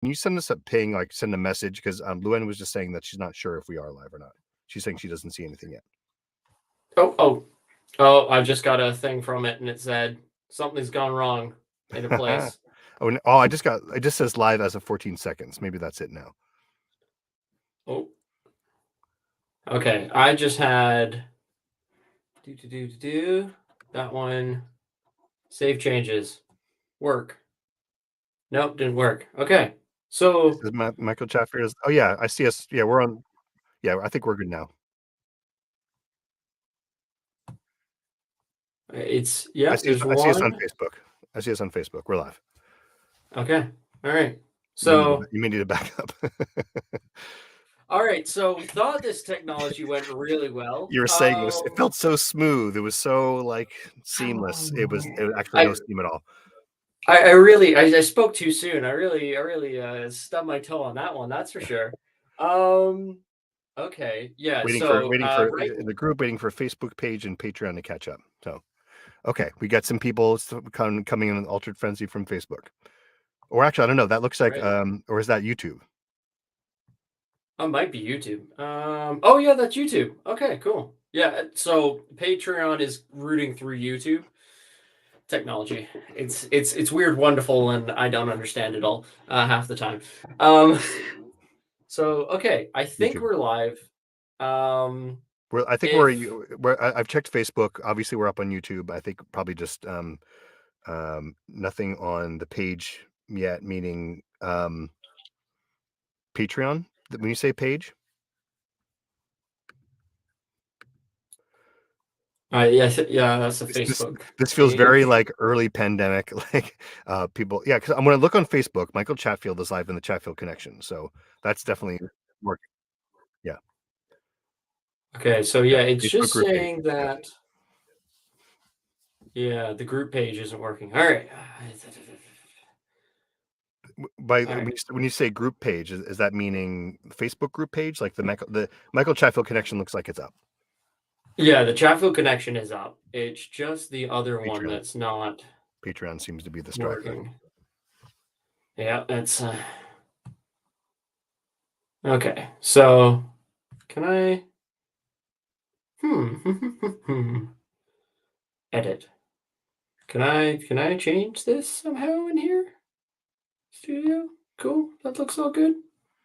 Can you send us a ping, like send a message? Because Luann was just saying that she's not sure if we are live or not. She's saying she doesn't see anything yet. Oh! I just got a thing from it, and it said something's gone wrong in a place. It just says live as of 14 seconds. Maybe that's it now. Oh. Okay, I just had that one. Save changes. Work. Nope, didn't work. Okay, so Michael Chatfield is. Oh yeah, I see us. Yeah, we're on. Yeah, I think we're good now. it's I see us on Facebook. I see us on Facebook. We're live. Okay, all right. So you may need to back up. all right, so we thought this technology went really well. You were saying it felt so smooth. It was so like seamless. It was actually no steam at all. I spoke too soon. I really stubbed my toe on that one. That's for sure. Okay, yeah. Waiting for the group, waiting for a Facebook page and Patreon to catch up. So, okay, we got some people coming in an altered frenzy from Facebook, or actually, I don't know. That looks like or is that YouTube? It might be YouTube. Oh yeah, that's YouTube. Okay, cool. Yeah, so Patreon is rooting through YouTube. Technology. It's weird, wonderful, and I don't understand it all half the time. So okay, I think YouTube. we're live. I think I've checked Facebook. Obviously, we're up on YouTube. I think probably just nothing on the page yet. Meaning Patreon. When you say page. Yeah, that's a Facebook. This feels very like early pandemic, like people. Yeah, because I'm going to look on Facebook. Michael Chatfield is live in the Chatfield Connection, so that's definitely working. Yeah. Okay, so yeah, it's Facebook just group saying page. that. Yeah, the group page isn't working. All right. When you say group page, is that meaning Facebook group page? Like the Michael Chatfield Connection looks like it's up. Yeah, the Chatfield Connection is up. It's just the other Patreon. one that's not. Patreon seems to be the striker. Yeah, that's okay. So, can I? Edit. Can I change this somehow in here? Studio. Cool. That looks all good.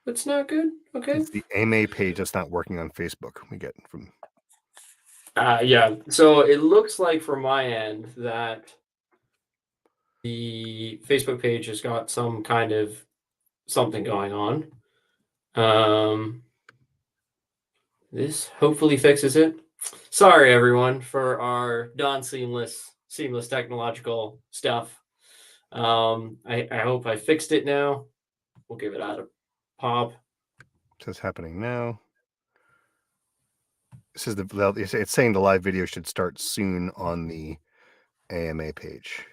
That's not good. Okay. It's the AMA page that's not working on Facebook. We get from. Yeah. So it looks like from my end that the Facebook page has got some kind of something going on. This hopefully fixes it. Sorry, everyone, for our non-seamless technological stuff. I hope I fixed it now. We'll give it out a pop. What's happening now? This is it's saying the live video should start soon on the AMA page.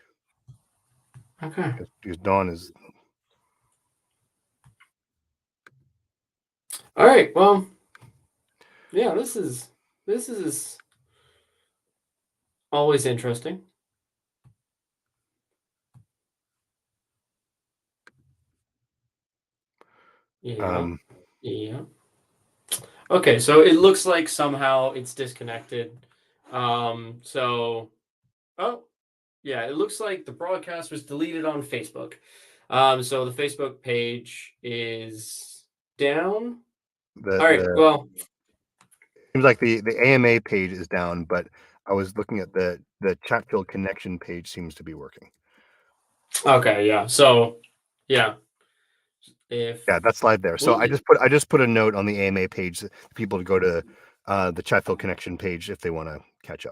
Okay. Because Dawn is. All right. Well, yeah. This is always interesting. Yeah. Yeah. Okay, so it looks like somehow it's disconnected. So, oh, yeah, it looks like the broadcast was deleted on Facebook. So the Facebook page is down. All right, well, seems like the AMA page is down, but I was looking at the Chatfield Connection page seems to be working. Okay, yeah. So, yeah. Yeah, that's live there. So I just put a note on the AMA page for people to go to the Chatfield Connection page if they want to catch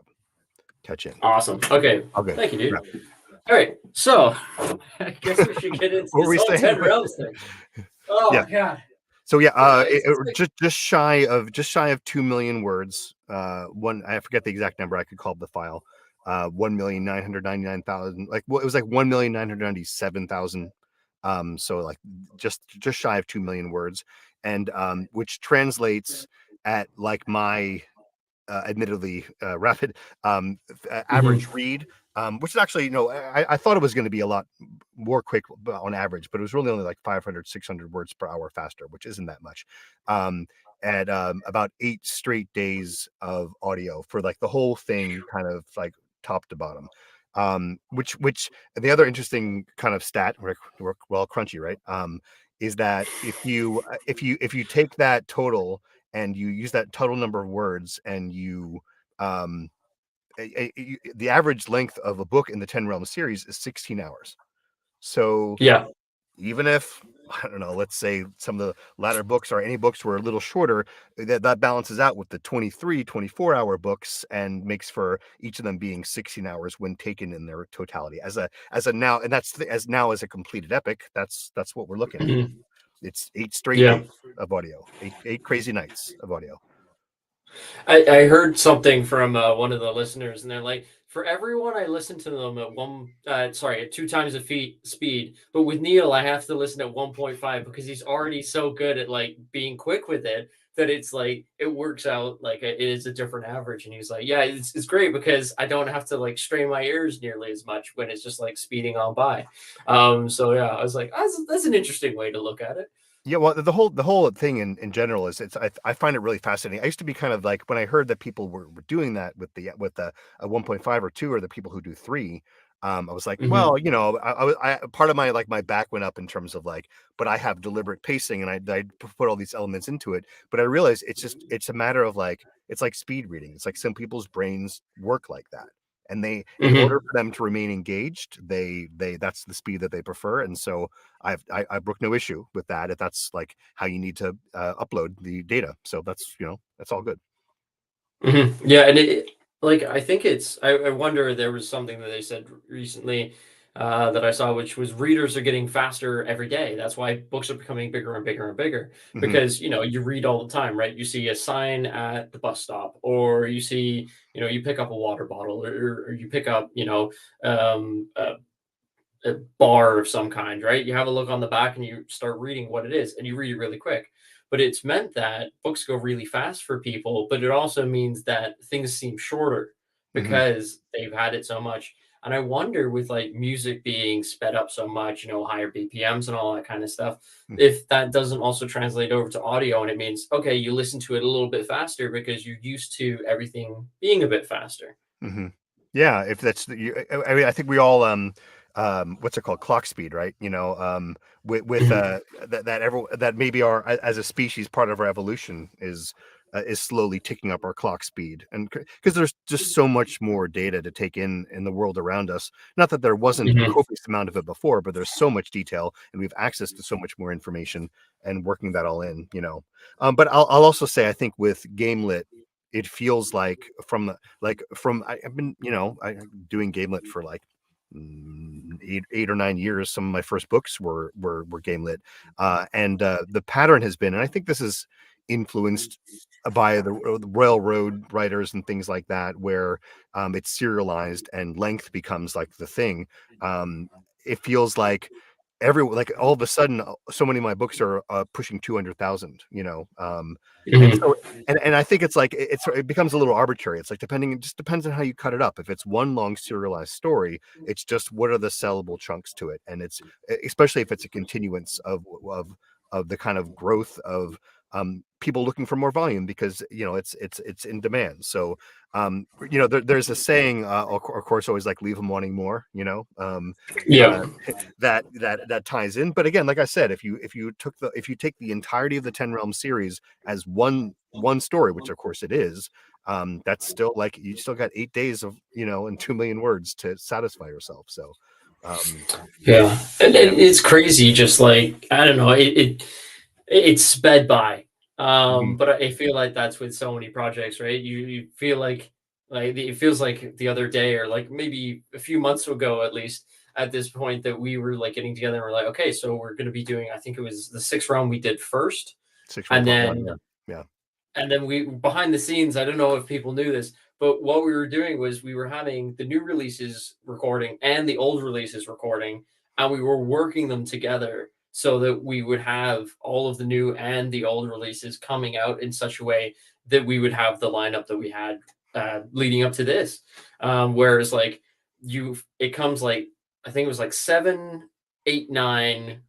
in. Awesome. Okay. Okay. Thank you, dude. Yeah. All right. So I guess we should get into this whole 10 realms thing. Oh yeah. God. So yeah, just shy of 2 million words. I forget the exact number. I could call up the file. 1,999,000. Like it was like 1,997,000. So like just shy of 2 million words, and which translates at like my admittedly rapid average read which is actually, I thought it was going to be a lot more quick on average, but it was really only like 500, 600 words per hour faster, which isn't that much. At about 8 straight days of audio for like the whole thing, kind of like top to bottom. Which the other interesting kind of stat, well, crunchy, right? Is that if you take that total and you use that total number of words and you the average length of a book in the 10 Realms series is 16 hours. So Yeah. even if, I don't know, let's say some of the latter books or any books were a little shorter, that balances out with the 23, 24-hour books and makes for each of them being 16 hours when taken in their totality as a now, and that's as a completed epic. That's what we're looking at. Mhm. It's 8 straight Yeah. days of audio, eight crazy nights of audio. I heard something from one of the listeners, and they're like, for everyone, I listen to them at 2 times the speed, but with Neil, I have to listen at 1.5 because he's already so good at like being quick with it that it's like it works out like it is a different average. And he's like, yeah, it's great because I don't have to like strain my ears nearly as much when it's just like speeding on by. So yeah, I was like, that's an interesting way to look at it. Yeah, well, the whole thing in general is I find it really fascinating. I used to be kind of like when I heard that people were doing that with the a 1.5 or 2 or the people who do 3. I was like, Hmm. well, I part of my like my back went up in terms of like, but I have deliberate pacing and I put all these elements into it. But I realized it's a matter of like it's like speed reading. It's like some people's brains work like that. And they, in order Hmm. for them to remain engaged, they that's the speed that they prefer. And so I brook no issue with that if that's like how you need to upload the data. So that's all good. Yeah, and like I think I wonder there was something that they said recently that I saw, which was readers are getting faster every day. That's why books are becoming bigger and bigger and bigger Hmm. because you read all the time, right? You see a sign at the bus stop, or you see you pick up a water bottle, or you pick up a bar of some kind, right? You have a look on the back and you start reading what it is, and you read it really quick. But it's meant that books go really fast for people, but it also means that things seem shorter Hmm. because they've had it so much. And I wonder with like music being sped up so much, higher BPMs and all that kind of stuff, if that doesn't also translate over to audio and it means, okay, you listen to it a little bit faster because you're used to everything being a bit faster. Hmm. Yeah, if that's I mean, I think we all what's it called, clock speed, right? With Mhm. that maybe our as a species part of our evolution is slowly ticking up our clock speed, and because there's just so much more data to take in the world around us. Not that there wasn't a Mhm. copious amount of it before, but there's so much detail, and we have access to so much more information, and working that all in. But I'll also say I think with game lit, it feels like I've been doing gamelit for like 8 or 9 years. Some of my first books were gamelit, and the pattern has been, and I think this is influenced by the railroad writers and things like that, where it's serialized and length becomes like the thing. It feels like like all of a sudden, so many of my books are pushing 200,000. And Mhm. so and I think it's like it becomes a little arbitrary. It's like it just depends on how you cut it up. If it's one long serialized story, it's just what are the sellable chunks to it, and it's especially if it's a continuance of the kind of growth of people looking for more volume because it's in demand. So there's a saying, of course, always like leave them wanting more. Uh, Yeah. that ties in. But again, like I said, if you take the entirety of the Ten Realms series as one story, which of course it is, that's still like you still got 8 days of and 2 million words to satisfy yourself. So um, Yeah, and yeah. it's crazy. Just like I don't know, it's sped by. Mhm. But I feel like that's with so many projects, right? You feel like it feels like the other day, or like maybe a few months ago, at least at this point, that we were like getting together and we're like, okay, so we're going to be doing. I think it was the sixth round we did first, Six round and part one. then Yeah. Yeah. we behind the scenes, I don't know if people knew this, but what we were doing was we were having the new releases recording and the old releases recording, and we were working them together so that we would have all of the new and the old releases coming out in such a way that we would have the lineup that we had leading up to this. Whereas like it comes like, I think it was like 7, 8, 9,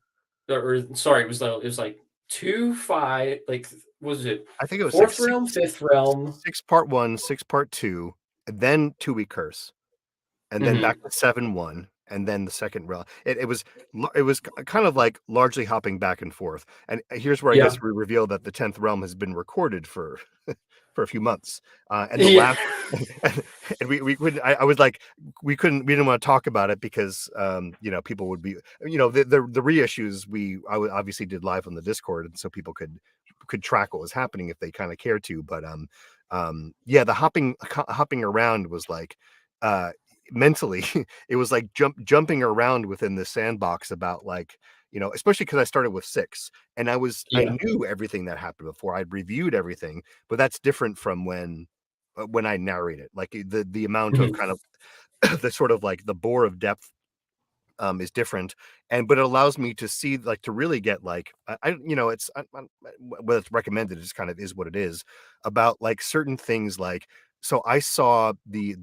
or sorry, it was like 2, 5, like, was it I think it was like fourth realm, fifth realm? 6 part 1, 6 part 2, and then 2-week curse, and then back Mhm. to 7-1, and then the second realm. It was kind of like largely hopping back and forth. And here's where I Yeah. guess we reveal that the 10th realm has been recorded for for a few months. And the Yeah. last and we couldn't I was like we didn't want to talk about it because you know, people would be, you know, the reissues obviously did live on the Discord, and so people could track what was happening if they kind of cared to. But yeah, the hopping around was like uh mentally it was like jumping around within the sandbox about, like, you know, especially because I started with 6 and I Yeah. knew everything that happened before. I'd reviewed everything, but that's different from when I narrate it. Like the amount of Mhm. kind of the sort of like the bore of depth is different, and but it allows me to see, like, to really get like you know, whether it's recommended, it just kind of is what it is about, like, certain things. Like, so I saw the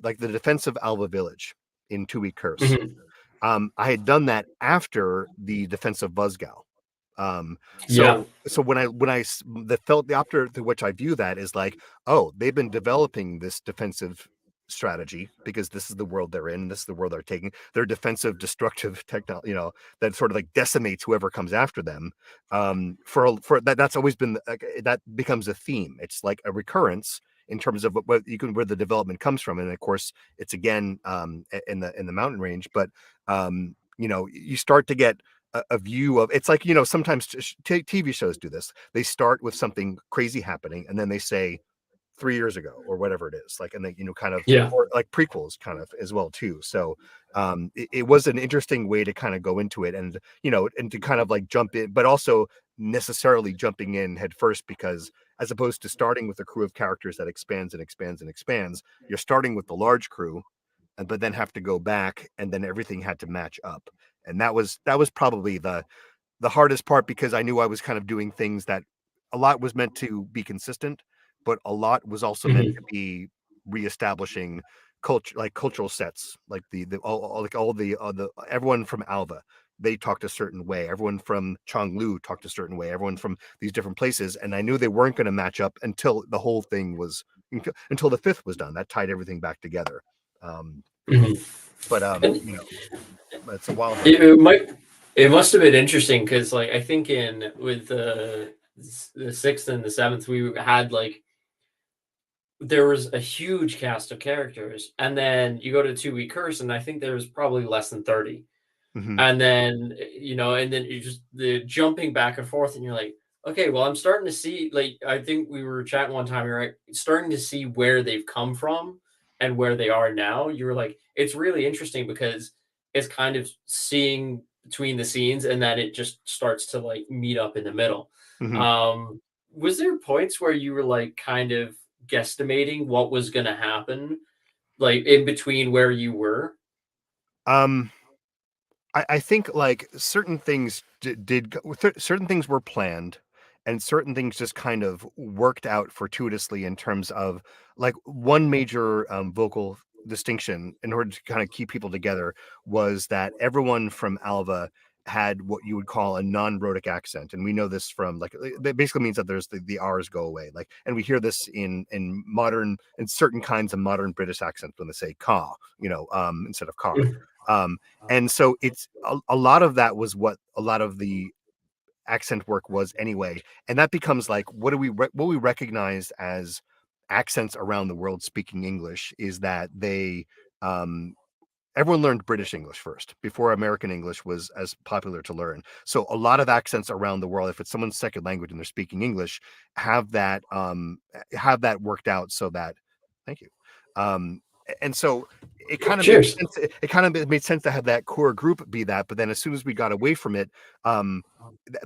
like the defense of Alva Village in 2-week curse. Mhm. I had done that after the defense of Buzzgal. Yeah. So the opter to which I view that is like, oh, they've been developing this defensive strategy because this is the world they're in, this is the world they're taking. Their defensive, destructive technology, you know, that sort of like decimates whoever comes after them. For that, that's always been that becomes a theme. It's like a recurrence in terms of where the development comes from, and of course, it's again in the mountain range, but you know, you start to get a view of, it's like, you know, sometimes TV shows do this. They start with something crazy happening, and then they say 3 years ago or whatever it is, like, and they, you know, kind of, Yeah. or like prequels kind of as well too. So it was an interesting way to kind of go into it, and, you know, and to kind of like jump in, but also necessarily jumping in head first, because as opposed to starting with a crew of characters that expands and expands and expands, you're starting with the large crew, but then have to go back, and then everything had to match up. And that was probably the hardest part, because I knew I was kind of doing things that a lot was meant to be consistent, but a lot was also meant to Mhm. be reestablishing cultural sets, like the everyone from Alva, they talked a certain way, everyone from Chonglu talked a certain way, everyone from these different places, and I knew they weren't going to match up until the whole thing was, until the fifth was done. That tied everything back together. um Mhm. but And you know, it's a wild it, ride. it might it must have been interesting because, like, I think in with the sixth and the seventh, we had like, there was a huge cast of characters, and then you go to 2-week curse, and I think there was probably less than 30. Hmm. And then, and then you just the jumping back and forth, and you're like, okay, well, I'm starting to see, like, I think we were chatting one time, you're right, starting to see where they've come from and where they are now. You were like, it's really interesting because it's kind of seeing between the scenes, and then it just starts to like meet up in the middle. Hmm. Um, was there points where you were like kind of guesstimating what was going to happen, like in between where you were? um I think, like, certain things certain things were planned, and certain things just kind of worked out fortuitously in terms of, like, one major vocal distinction in order to kind of keep people together was that everyone from Alva had what you would call a non-rhotic accent, and we know this from, like, that basically means that there's the r's go away, like, and we hear this in certain kinds of modern British accents when they say "ca," you know, instead of "car." um and so it's a lot of that was what a lot of the accent work was anyway. And that becomes like, what we recognize as accents around the world speaking English is that um, everyone learned British English first before American English was as popular to learn. So a lot of accents around the world, if it's someone's second language and they're speaking English, have that worked out so that, thank you. And so it kind of made Cheers. sense. It kind of made sense to have that core group be that. But then as soon as we got away from it,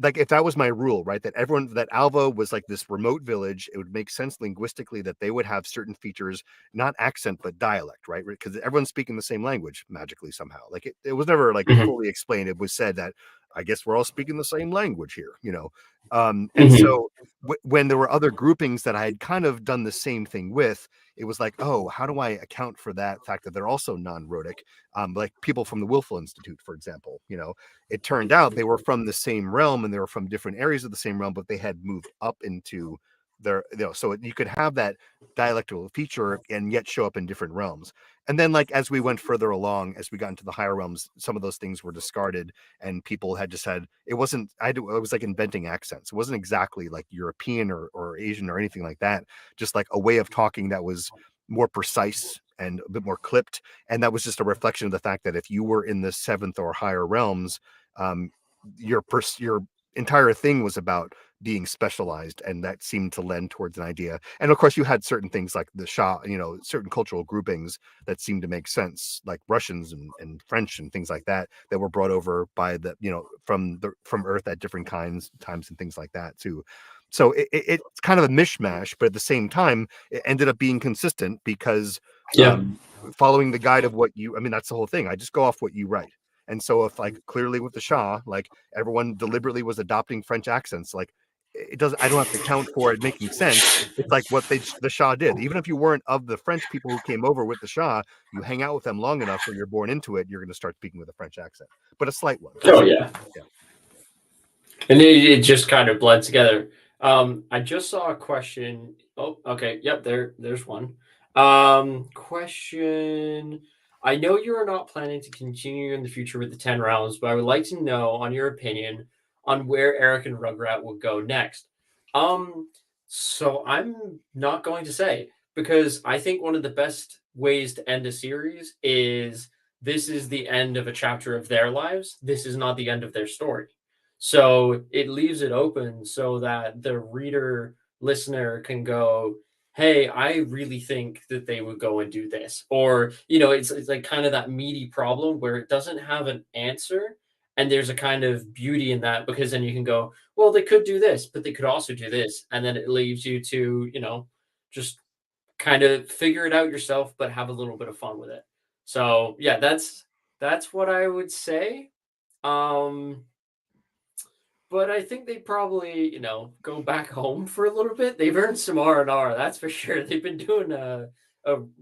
like, if that was my rule, right, that Alva was like this remote village, it would make sense linguistically that they would have certain features, not accent but dialect, right? Because everyone's speaking the same language magically somehow. Like, it was never like Mhm. fully explained. It was said that I guess we're all speaking the same language here, and Mm-hmm. so when there were other groupings that I had kind of done the same thing with, it was like, oh, how do I account for that fact that they're also non-rhotic? Like people from the Willful Institute, for example, it turned out they were from the same realm and they were from different areas of the same realm, but they had moved up into their, so you could have that dialectical feature and yet show up in different realms. And then, like, as we went further along, as we got into the higher realms, some of those things were discarded, and people had just had, it wasn't, it was like inventing accents. It wasn't exactly like European or Asian or anything like that, just like a way of talking that was more precise and a bit more clipped. And that was just a reflection of the fact that if you were in the seventh or higher realms, your entire thing was about being specialized, and that seemed to lend towards an idea. And of course you had certain things like the Shah, certain cultural groupings that seemed to make sense, like Russians and French and things like that were brought over by the, from Earth at different times and things like that too. So it's kind of a mishmash, but at the same time it ended up being consistent because following the guide of what that's the whole thing. I just go off what you write. And so if, like, clearly with the Shah, like, everyone deliberately was adopting French accents, like, it doesn't, I don't have to count for it making sense. It's like what the Shah did. Even if you weren't of the French people who came over with the Shah, you hang out with them long enough where you're born into it, you're going to start speaking with a French accent, but a slight one. Oh yeah. And it just kind of bled together. I just saw a question. Oh, okay. Yep, there's one. Question. I know you are not planning to continue in the future with the 10 rounds, but I would like to know, on your opinion, on where Eric and Rugrat will go next. So I'm not going to say, because I think one of the best ways to end a series is this is the end of a chapter of their lives. This is not the end of their story. So it leaves it open so that the reader, listener can go, hey, I really think that they would go and do this. Or, it's like kind of that meaty problem where it doesn't have an answer. And there's a kind of beauty in that, because then you can go, well, they could do this, but they could also do this. And then it leaves you to, just kind of figure it out yourself, but have a little bit of fun with it. So yeah, that's what I would say. But I think they probably, go back home for a little bit. They've earned some R&R, that's for sure. They've been doing a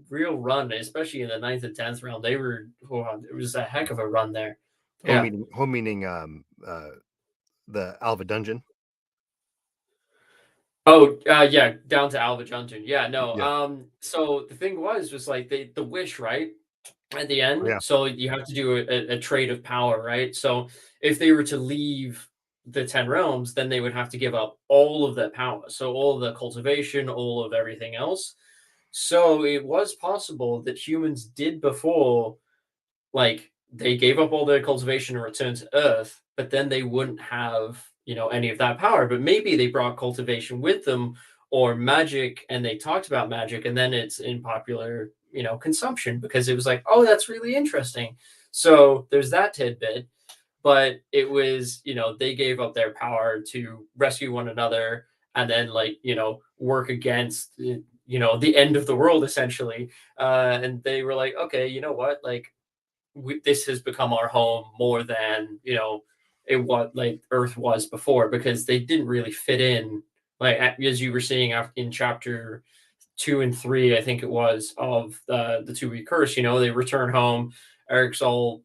real run, especially in the 9th and 10th round. It was a heck of a run there. Yeah. Home meaning the Alva Dungeon. Oh, yeah, down to Alva Dungeon. Yeah, no. Yeah. So the thing was like the wish, right? At the end. Yeah. So you have to do a trade of power, right? So if they were to leave the 10 realms, then they would have to give up all of that power. So all of the cultivation, all of everything else. So it was possible that humans did before, like, they gave up all their cultivation and returned to Earth, but then they wouldn't have, any of that power. But maybe they brought cultivation with them, or magic, and they talked about magic, and then it's in popular, consumption, because it was like, oh, that's really interesting. So there's that tidbit. But it was, they gave up their power to rescue one another, and then, like, work against, the end of the world, essentially. And they were like, okay, you know what, like, this has become our home more than, it what like Earth was before, because they didn't really fit in, like, as you were seeing in chapter 2 and 3, I think it was, of the 2-week curse. They return home. Eric's all,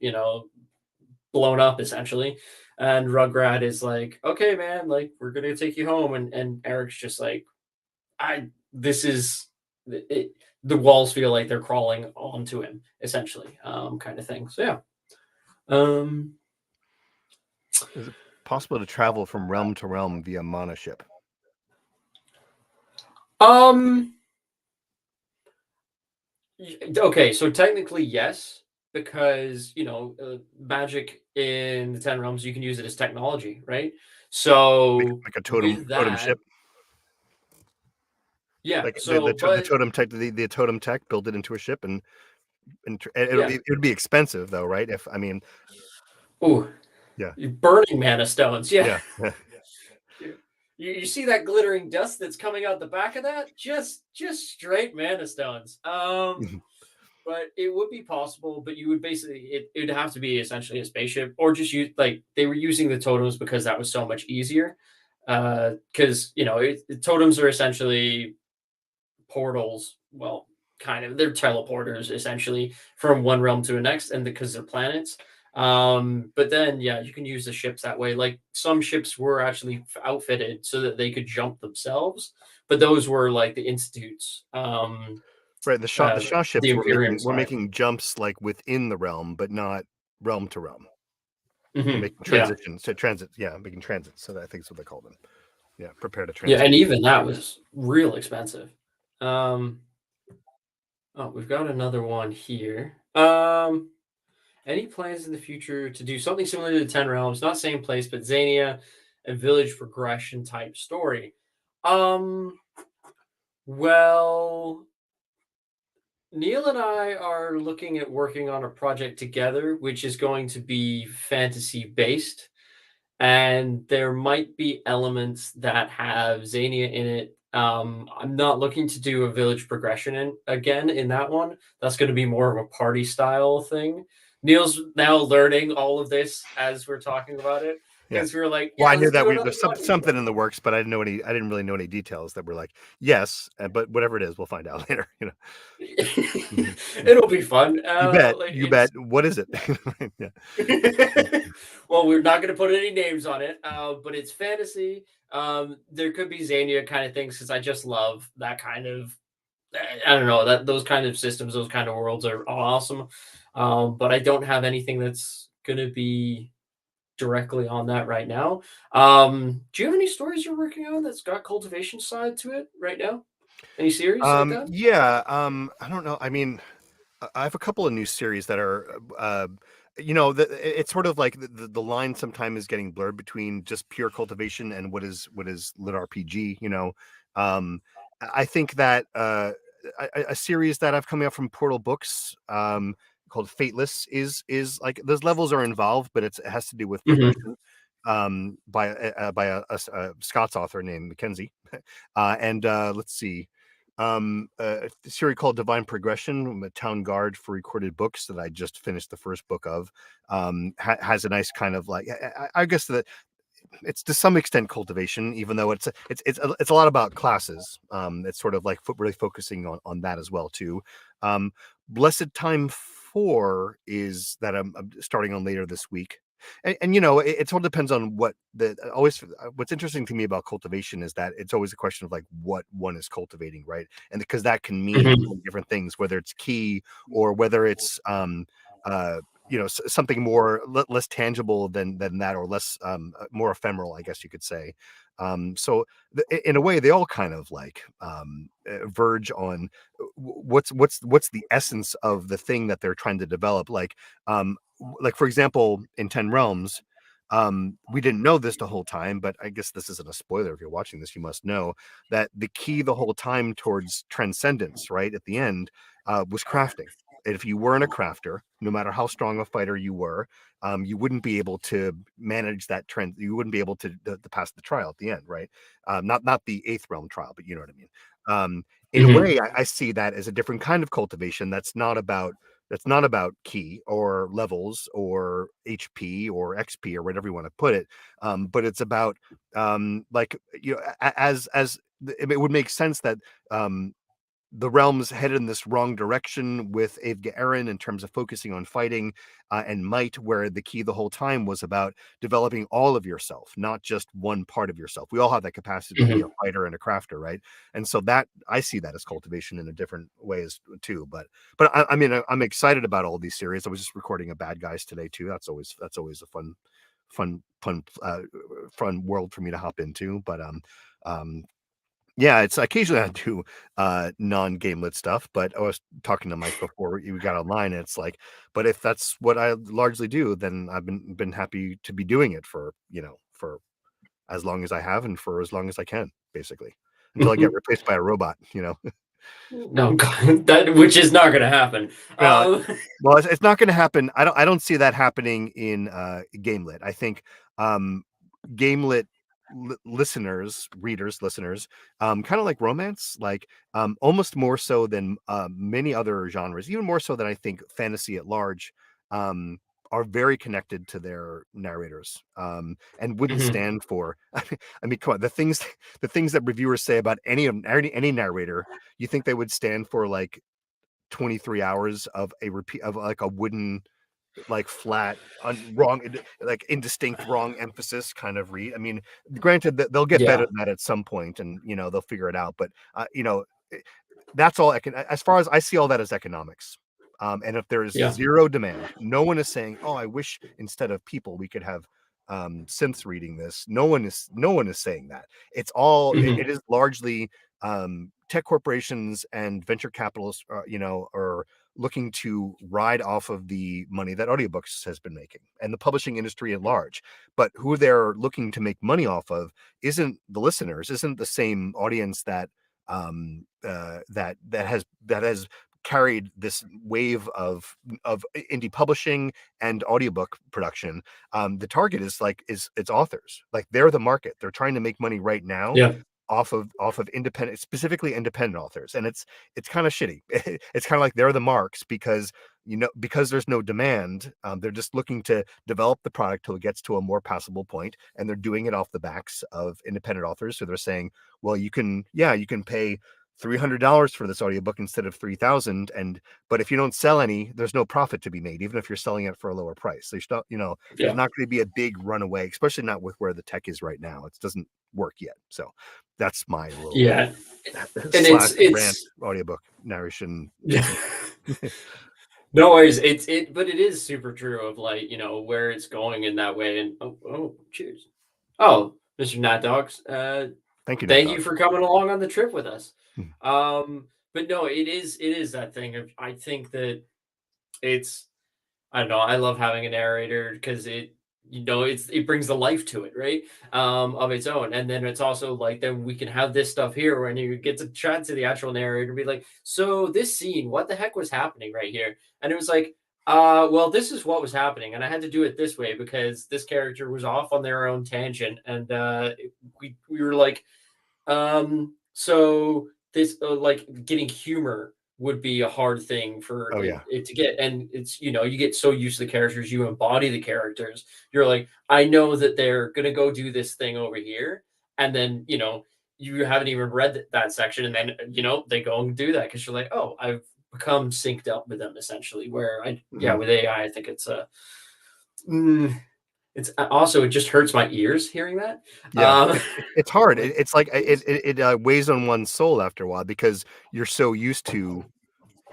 blown up, essentially, and Rugrat is like, okay, man, like, we're gonna take you home, and Eric's just like, this is it, the walls feel like they're crawling onto him, essentially, kind of thing. So yeah. Is it possible to travel from realm to realm via mana ship? Okay, so technically yes, because magic in the 10 realms, you can use it as technology, right? So like a with totem that, ship. yeah. Like So, the but totem tech, the totem tech, build it into a ship, and yeah. it would be expensive though, right? Oh, Yeah. burning mana stones. Yeah. Yeah. You see that glittering dust that's coming out the back of that? Just straight mana stones. but it would be possible. But you would basically it would have to be essentially a spaceship, or just use like they were using the totems because that was so much easier. Because totems are essentially portals. Well, kind of they're teleporters essentially from one realm to the next, and because they're planets. But then yeah, you can use the ships that way. Like some ships were actually outfitted so that they could jump themselves, but those were like the institutes. Right, the Shaw The ships Imperium were side. making jumps like within the realm, but not realm to realm. They're making Yeah. transitions to transit. Yeah, making transits. So I think that's what they call them. Yeah, prepare to Yeah, transit. and even that was real expensive. Um, oh, we've got another one here. Any plans in the future to do something similar to the Ten Realms? Not same place, but Xania and village progression type story. Um, well, Neil and I are looking at working on a project together, which is going to be fantasy based. And there might be elements that have Xania in it. I'm not looking to do a village progression again in that one. That's going to be more of a party style thing. Neil's now learning all of this as we're talking about it Yeah. because we were like, Well, yeah, I knew let's that do there's another party. something in the works, but I didn't know any. I didn't really know any details that were like yes, but whatever it is, we'll find out later. Mhm. It'll be fun. You bet. Like You bet. it's What is it? Yeah. well, we're not going to put any names on it, but it's fantasy. There could be Xania kind of things because I just love that kind of. I don't know that those kind of systems, those kind of worlds are awesome. But I don't have anything that's going to be directly on that right now. Do you have any stories you're working on that's got cultivation side to it right now? Any series like that? Yeah. I don't know. I mean, I have a couple of new series that are, it's sort of like the line sometimes is getting blurred between just pure cultivation and what is lit RPG. I think that a series that I've coming out from Portal Books, called Fateless is like those levels are involved, but it has to do with Hmm. progression. By a Scots author named Mackenzie, and let's see, a series called Divine Progression. I'm a town guard for recorded books that I just finished the first book of. Has a nice kind of like I guess that it's to some extent cultivation, even though it's a lot about classes. It's sort of like really focusing on that as well too. Um, Blessed Time 4 is that I'm starting on later this week. And it all depends on what the always what's interesting to me about cultivation is that it's always a question of like what one is cultivating, right? And because that can mean Hmm. different things, whether it's key or whether it's uh something more less tangible than that, or less more ephemeral, I guess you could say. So in a way they all kind of like verge on what's the essence of the thing that they're trying to develop. Like for example, in 10 Realms, we didn't know this the whole time, but I guess this isn't a spoiler. If you're watching this, you must know that the key the whole time towards transcendence, right at the end, was crafting. And if you weren't a crafter, no matter how strong a fighter you were, you wouldn't be able to manage that trend. You wouldn't be able to pass the trial at the end, right? Not the eighth realm trial, but you know what I mean. In a Hmm. way, I see that as a different kind of cultivation. That's not about key or levels or HP or XP or whatever you want to put it. But it's about like it would make sense that um, the realms headed in this wrong direction with Avga Aaron in terms of focusing on fighting and might, where the key the whole time was about developing all of yourself, not just one part of yourself. We all have that capacity to be a Hmm. fighter and a crafter, right? And so that I see that as cultivation in a different ways too. But I mean, I'm excited about all these series. I was just recording a Bad Guys today too. That's always a fun world for me to hop into. But um yeah, it's occasionally I do non-game lit stuff, but I was talking to Mike before we got online, and it's like, but if that's what I largely do, then I've been happy to be doing it for as long as I have and for as long as I can, basically, until I get Hmm. replaced by a robot. No, God, that which is not going to happen. Well, Um, well, it's not going to happen. I don't see that happening in game lit. I think game lit listeners, readers, listeners, kind of like romance, like almost more so than many other genres, even more so than I think fantasy at large, um, are very connected to their narrators, and wouldn't Mhm. stand for. I mean, come on, the things that reviewers say about any narrator, you think they would stand for like 23 hours of a repeat of like a wooden, like flat wrong, like indistinct wrong emphasis kind of read. I mean, granted that they'll get better Yeah. than that at some point, and they'll figure it out, but that's all as far as I see all that as economics. And if there is Yeah. zero demand, no one is saying, "Oh, I wish instead of people we could have synths reading this." No one is saying that. It's all Mhm. it is largely tech corporations and venture capitalists, are looking to ride off of the money that audiobooks has been making, and the publishing industry at large. But who they're looking to make money off of isn't the listeners, isn't the same audience that has carried this wave of indie publishing and audiobook production. The target is it's authors. Like, they're the market. They're trying to make money right now Yeah. off of independent, specifically independent authors, and it's kind of shitty. It's kind of like they're the marks because there's no demand. They're just looking to develop the product till it gets to a more passable point, and they're doing it off the backs of independent authors. So they're saying, well, you can pay $300 for this audiobook instead of 3,000, but if you don't sell any, there's no profit to be made, even if you're selling it for a lower price. So there's Yeah. not going to be a big runaway, especially not with where the tech is right now. It doesn't work yet. So that's my little Yeah. And slash it's rant it's audiobook narration yeah. thing. No worries. But it is super true of, like, where it's going in that way. And cheers. Oh, Mr. Nat Dogs. Thank you, Nat Thank Dog. you for coming along on the trip with us. Hmm. But no, it is that thing of, I think that it's I don't know. I love having a narrator because it brings the life to it, right? Of its own. And then it's also like, then we can have this stuff here when you get to chat to the actual narrator and be like, so this scene, what the heck was happening right here? And it was like, well, this is what was happening, and I had to do it this way because this character was off on their own tangent, and we were like, so this, like, getting humor would be a hard thing for Oh, yeah. it to get, and it's, you get so used to the characters, you embody the characters. You're like, I know that they're gonna go do this thing over here, and then you haven't even read that section, and then they go and do that because you're like, oh, I've become synced up with them essentially. Where Mhm. with AI, I think mm, it's also, it just hurts my ears hearing that. Yeah, Um, it's hard. like, It's like it weighs on one's soul after a while because you're so used to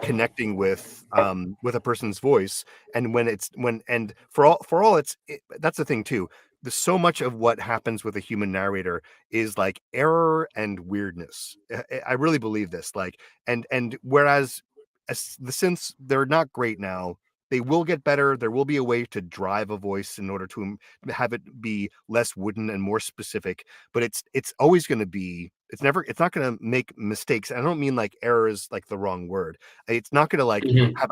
connecting with a person's voice, and for all that's the thing too. There's so much of what happens with a human narrator is like error and weirdness. I really believe this, like, and whereas as the synths, they're not great now. They will get better. There will be a way to drive a voice in order to have it be less wooden and more specific, but it's always going to be, it's not going to make mistakes. I don't mean like errors, like the wrong word. It's not going to like mhm, have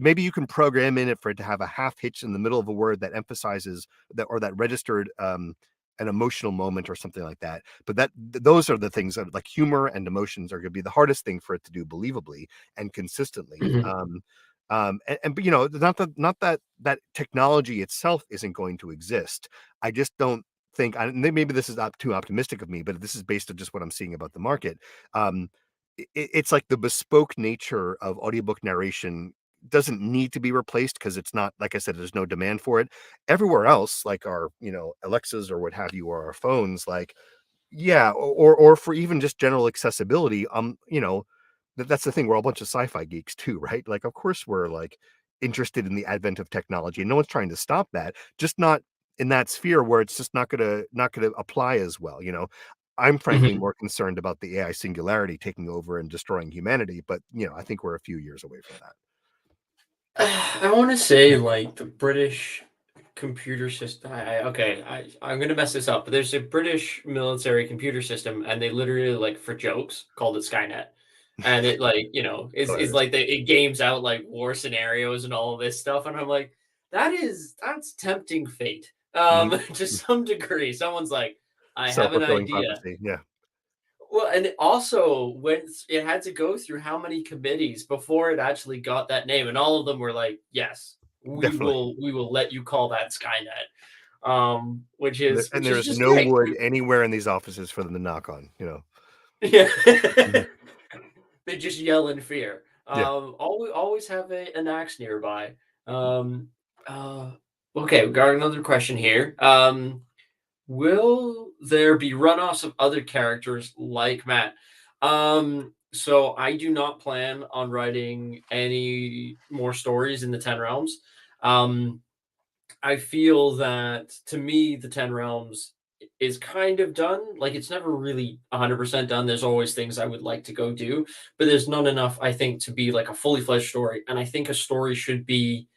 maybe you can program in it for it to have a half hitch in the middle of a word that emphasizes that, or that registered an emotional moment or something like that. But those are the things that, like, humor and emotions are going to be the hardest thing for it to do believably and consistently. mhm, But not that technology itself isn't going to exist. I just don't think, maybe this is too optimistic of me, but this is based on just what I'm seeing about the market. um it's like the bespoke nature of audiobook narration doesn't need to be replaced because it's not, like I said, there's no demand for it everywhere else, like our Alexas or what have you, or our phones, like, yeah, or for even just general accessibility. That's the thing, we're all a bunch of sci-fi geeks too, right? Like, of course we're like interested in the advent of technology, and no one's trying to stop that, just not in that sphere where it's just not gonna apply as well. I'm frankly mhm. more concerned about the AI singularity taking over and destroying humanity, but I think we're a few years away from that. I want to say, like, the British computer system. I'm gonna mess this up, but there's a British military computer system, and they literally, like, for jokes, called it Skynet, and it, like, is Hilarious. like it games out like war scenarios and all of this stuff, and I'm like, that's tempting fate, Mhm. to some degree. Someone's like, I have an Self-fulfilling idea. prophecy. Yeah, Well, and also when it had to go through how many committees before it actually got that name, and all of them were like, "Yes, definitely. we will let you call that Skynet," And which there is is just no great. wood anywhere in these offices for them to knock on. Yeah, Mhm. they just yell in fear. Yeah. Always have an axe nearby. Um, uh, okay, we got another question here. Will there be runoffs of other characters like Matt? So I do not plan on writing any more stories in the Ten Realms. Um, I feel that to me, the Ten Realms is kind of done. Like it's never really 100% done. There's always things I would like to go do, but there's not enough, I think, to be like a fully fledged story. And I think a story should be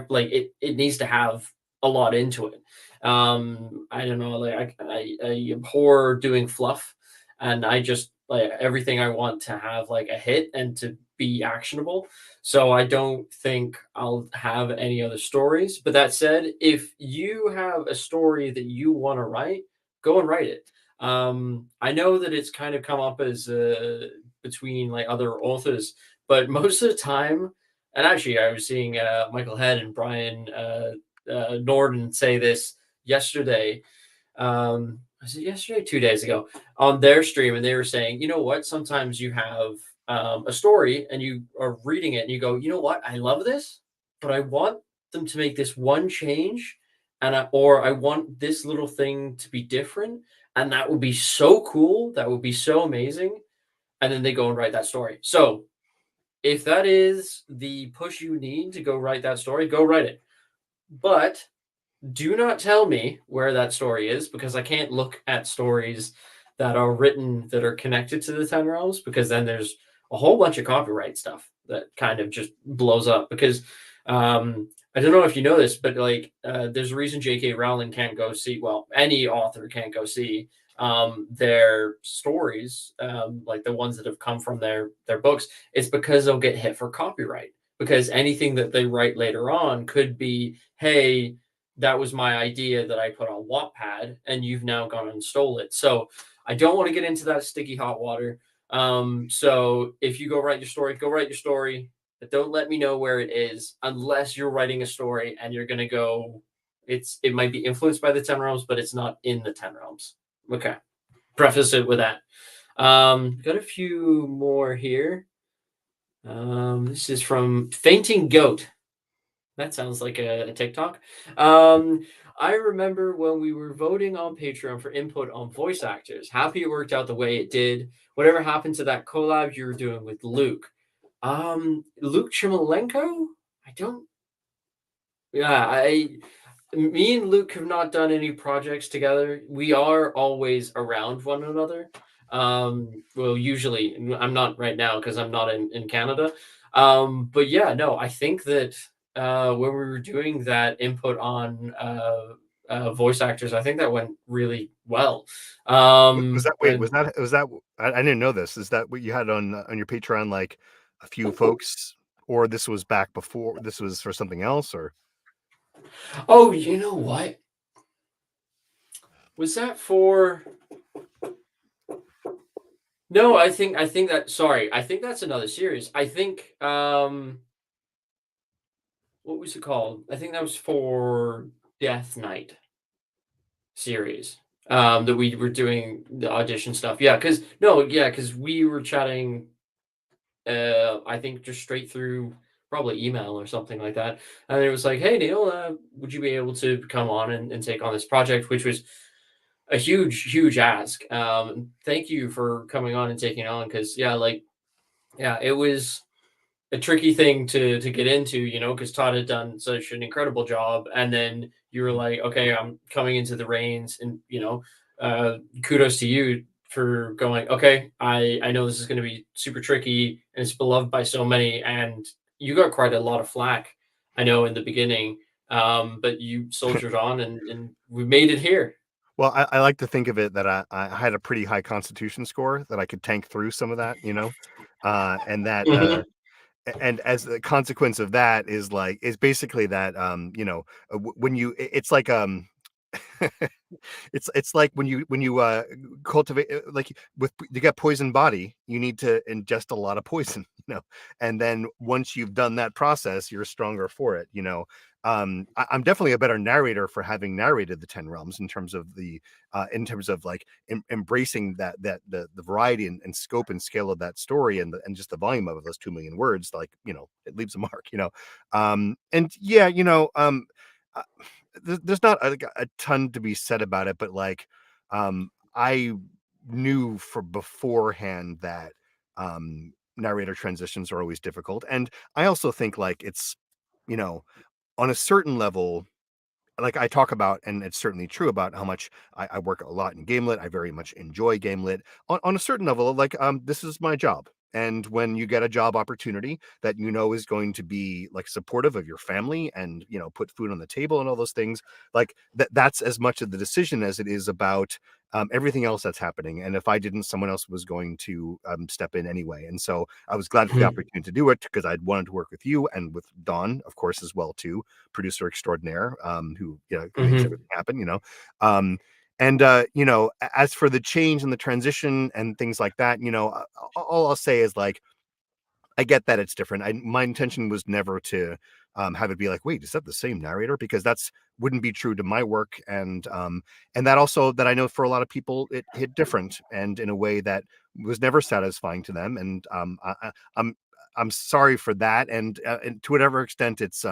like it needs to have a lot into it. I don't know, like I abhor doing fluff, and I just like everything I want to have like a hit and to be actionable. So I don't think I'll have any other stories. But that said, if you have a story that you want to write, go and write it. I know that it's kind of come up as between like other authors, but most of the time, and actually, I was seeing Michael Head and Brian Norden say this yesterday. Was it yesterday? 2 days ago on their stream, and they were saying, you know what? Sometimes you have a story, and you are reading it, and you go, you know what? I love this, but I want them to make this one change, or I want this little thing to be different, and that would be so cool. That would be so amazing. And then they go and write that story. So if that is the push you need to go write that story, go write it. But do not tell me where that story is because I can't look at stories that are written that are connected to the Ten Realms because then there's a whole bunch of copyright stuff that kind of just blows up. Because I don't know if you know this, but like there's a reason J.K. Rowling can't go see. Well, any author can't go see their stories, like the ones that have come from their books. It's because they'll get hit for copyright. Because anything that they write later on could be, hey, that was my idea that I put on Wattpad, and you've now gone and stole it. So I don't want to get into that sticky hot water. So if you go write your story, go write your story. But don't let me know where it is unless you're writing a story and you're gonna go. It might be influenced by the Ten Realms, but it's not in the Ten Realms. Okay. Preface it with that. Got a few more here. This is from Fainting Goat. That sounds like a TikTok. I remember when we were voting on Patreon for input on voice actors. Happy it worked out the way it did. Whatever happened to that collab you were doing with Luke? Luke Chimolenko? I don't. Yeah, me and Luke have not done any projects together. We are always around one another. Well, usually I'm not right now because I'm not in Canada. But yeah, no, I think that when we were doing that input on voice actors, I think that went really well. Was that wait? And Was that? I didn't know this. Is that what you had on your Patreon? Like a few folks, or this was back before? This was for something else, or oh, you know what? Was that for? No, I think that sorry, I think that's another series. I think what was it called? I think that was for Death Knight series. That we were doing the audition stuff. Yeah, because we were chatting I think just straight through probably email or something like that. And it was like, hey Neil, would you be able to come on and take on this project, which was a huge ask. Thank you for coming on and taking on because yeah, it was a tricky thing to get into, because Todd had done such an incredible job, and then you were like, okay, I'm coming into the reins, and kudos to you for going. Okay, I know this is going to be super tricky, and it's beloved by so many, and you got quite a lot of flack, I know in the beginning, but you soldiered on, and we made it here. well, I like to think of it that I had a pretty high Constitution score that I could tank through some of that, and that Mhm. and as the consequence of that is basically that when you it's like It's like when you cultivate like with to get poison body, you need to ingest a lot of poison, and then once you've done that process, you're stronger for it. I'm definitely a better narrator for having narrated the Ten Realms in terms of like embracing that the variety and scope and scale of that story and just the volume of those 2 million words. Like it leaves a mark. And yeah, uh, there's not a ton to be said about it, but like, I knew for beforehand that narrator transitions are always difficult, and I also think like it's, you know, on a certain level, like I talk about, and it's certainly true about how much I work a lot in Gamelit. I very much enjoy Gamelit. On a certain level, like this is my job. And when you get a job opportunity that is going to be like supportive of your family and put food on the table and all those things, like that's as much of the decision as it is about everything else that's happening. And if I didn't, someone else was going to step in anyway. And so I was glad for the opportunity to do it because I'd wanted to work with you and with Dawn, of course, as well too, producer extraordinaire, who makes everything happen. And as for the change and the transition and things like that, all I'll say is like I get that it's different. My intention was never to have it be like, wait, is that the same narrator? Because that's wouldn't be true to my work, and that also that I know for a lot of people it hit different and in a way that was never satisfying to them, and I'm sorry for that, and to whatever extent it's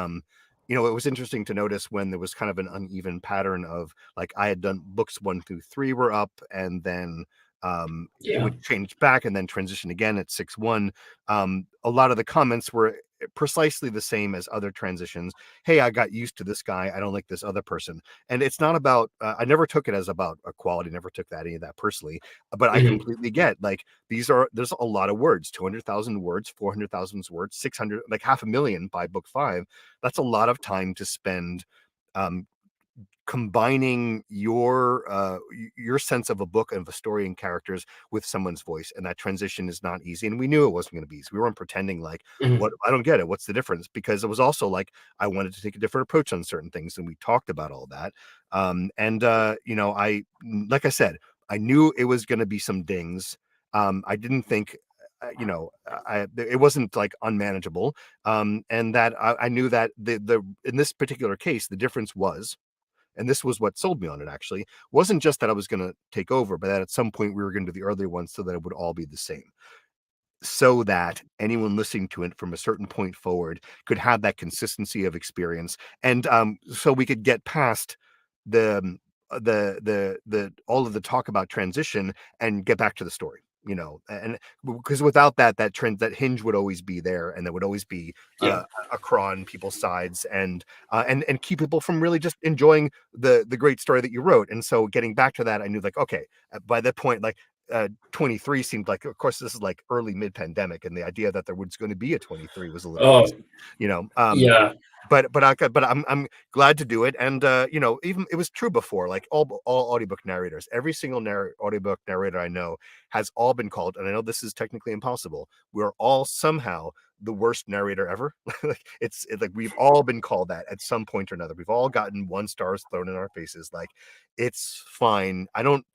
it was interesting to notice when there was kind of an uneven pattern of like I had done books 1 through 3 were up, and then it Yeah. would change back and then transition again at 6-1. A lot of the comments were precisely the same as other transitions. Hey, I got used to this guy. I don't like this other person. And it's not about, I never took it as about equality, never took any of that personally, but I completely get like, there's a lot of words, 200,000 words, 400,000 words, 600, like 500,000 by book 5. That's a lot of time to spend um, combining your sense of a book and of a story and characters with someone's voice, and that transition is not easy, and we knew it wasn't going to be easy. We weren't pretending like what I don't get it, what's the difference, because it was also like I wanted to take a different approach on certain things, and we talked about all that. And I like I said, I knew it was going to be some dings. I didn't think it wasn't like unmanageable, and that I knew that the in this particular case the difference was, and this was what sold me on it actually, wasn't just that I was going to take over, but that at some point we were going to do the earlier ones so that it would all be the same, so that anyone listening to it from a certain point forward could have that consistency of experience, and so we could get past the the all of the talk about transition and get back to the story, and because without that trend, that hinge would always be there, and there would always be Yeah. a craw on people's sides, and keep people from really just enjoying the great story that you wrote. And so getting back to that, I knew like, okay, by that point, like 23 seemed like, of course this is like early mid-pandemic, and the idea that there was going to be a 23 was a little Oh, crazy, you know um yeah. but I'm glad to do it, and even it was true before, like all audiobook narrators, every single audiobook narrator I know has all been called, and I know this is technically impossible, we're all somehow the worst narrator ever. Like it's like we've all been called that at some point or another. We've all gotten 1 stars thrown in our faces. Like it's fine. I don't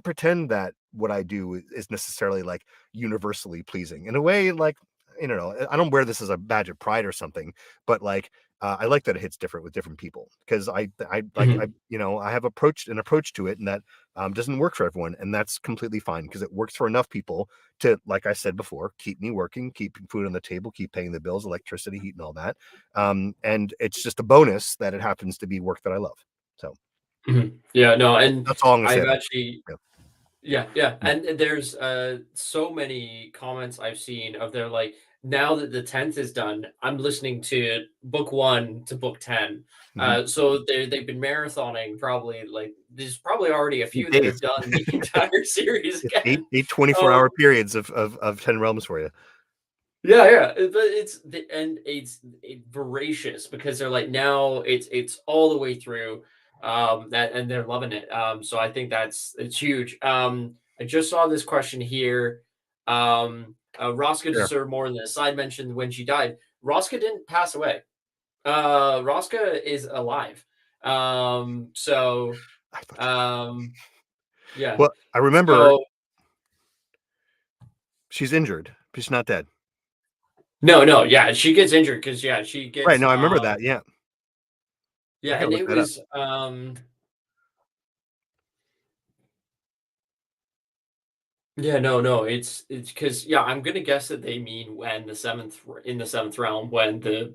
pretend that what I do is necessarily like universally pleasing. In a way, like, I don't wear this as a badge of pride or something, but like I like that it hits different with different people, because I like Mhm. I have an approach to it, and that doesn't work for everyone, and that's completely fine because it works for enough people to, like I said before, keep me working, keep food on the table, keep paying the bills, electricity, heat, and all that. And it's just a bonus that it happens to be work that I love. So Yeah, no, and that's all I'm gonna say I've about actually it. yeah, yeah, Yeah. and there's so many comments I've seen of their like, now that the 10th is done, I'm listening to book 1 to book 10. Mhm. So they've been marathoning, probably like there's probably already a few that Days. have done the entire series It's eight again. eight 24-hour Um, periods of 10 realms for you. yeah, yeah, but it's voracious because they're like, now it's all the way through, that, and they're loving it. So I think it's huge. I just saw this question here. Rosca Sure. deserved more than this. Side mentioned when she died. Rosca didn't pass away. Rosca is alive. So I thought yeah. well, I remember So she's injured. She's not dead. no, yeah, she gets injured because yeah, she Right, gets no, I remember that, yeah. I yeah, gotta and look it that up. was yeah, no, it's because yeah, I'm gonna guess that they mean when in the seventh realm when the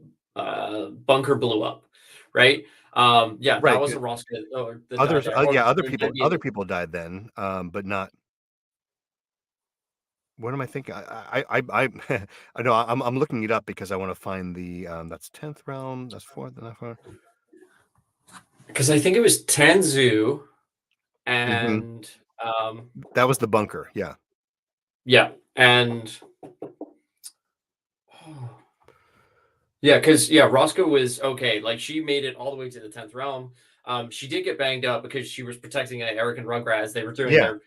bunker blew up, right? Yeah, that Right, wasn't Roscoe or that died others there, or yeah, it might be in other the people died then, but not what am I thinking? I know I'm looking it up because I wanna find the, that's 10th realm, that's 4th, and that's 4 because I think it was Tanzu Mhm. and That was the bunker, yeah. yeah, and yeah, because yeah, Roscoe was okay. Like she made it all the way to the 10th realm. She did get banged up because she was protecting Eric and Rugrats. They were doing Yeah. their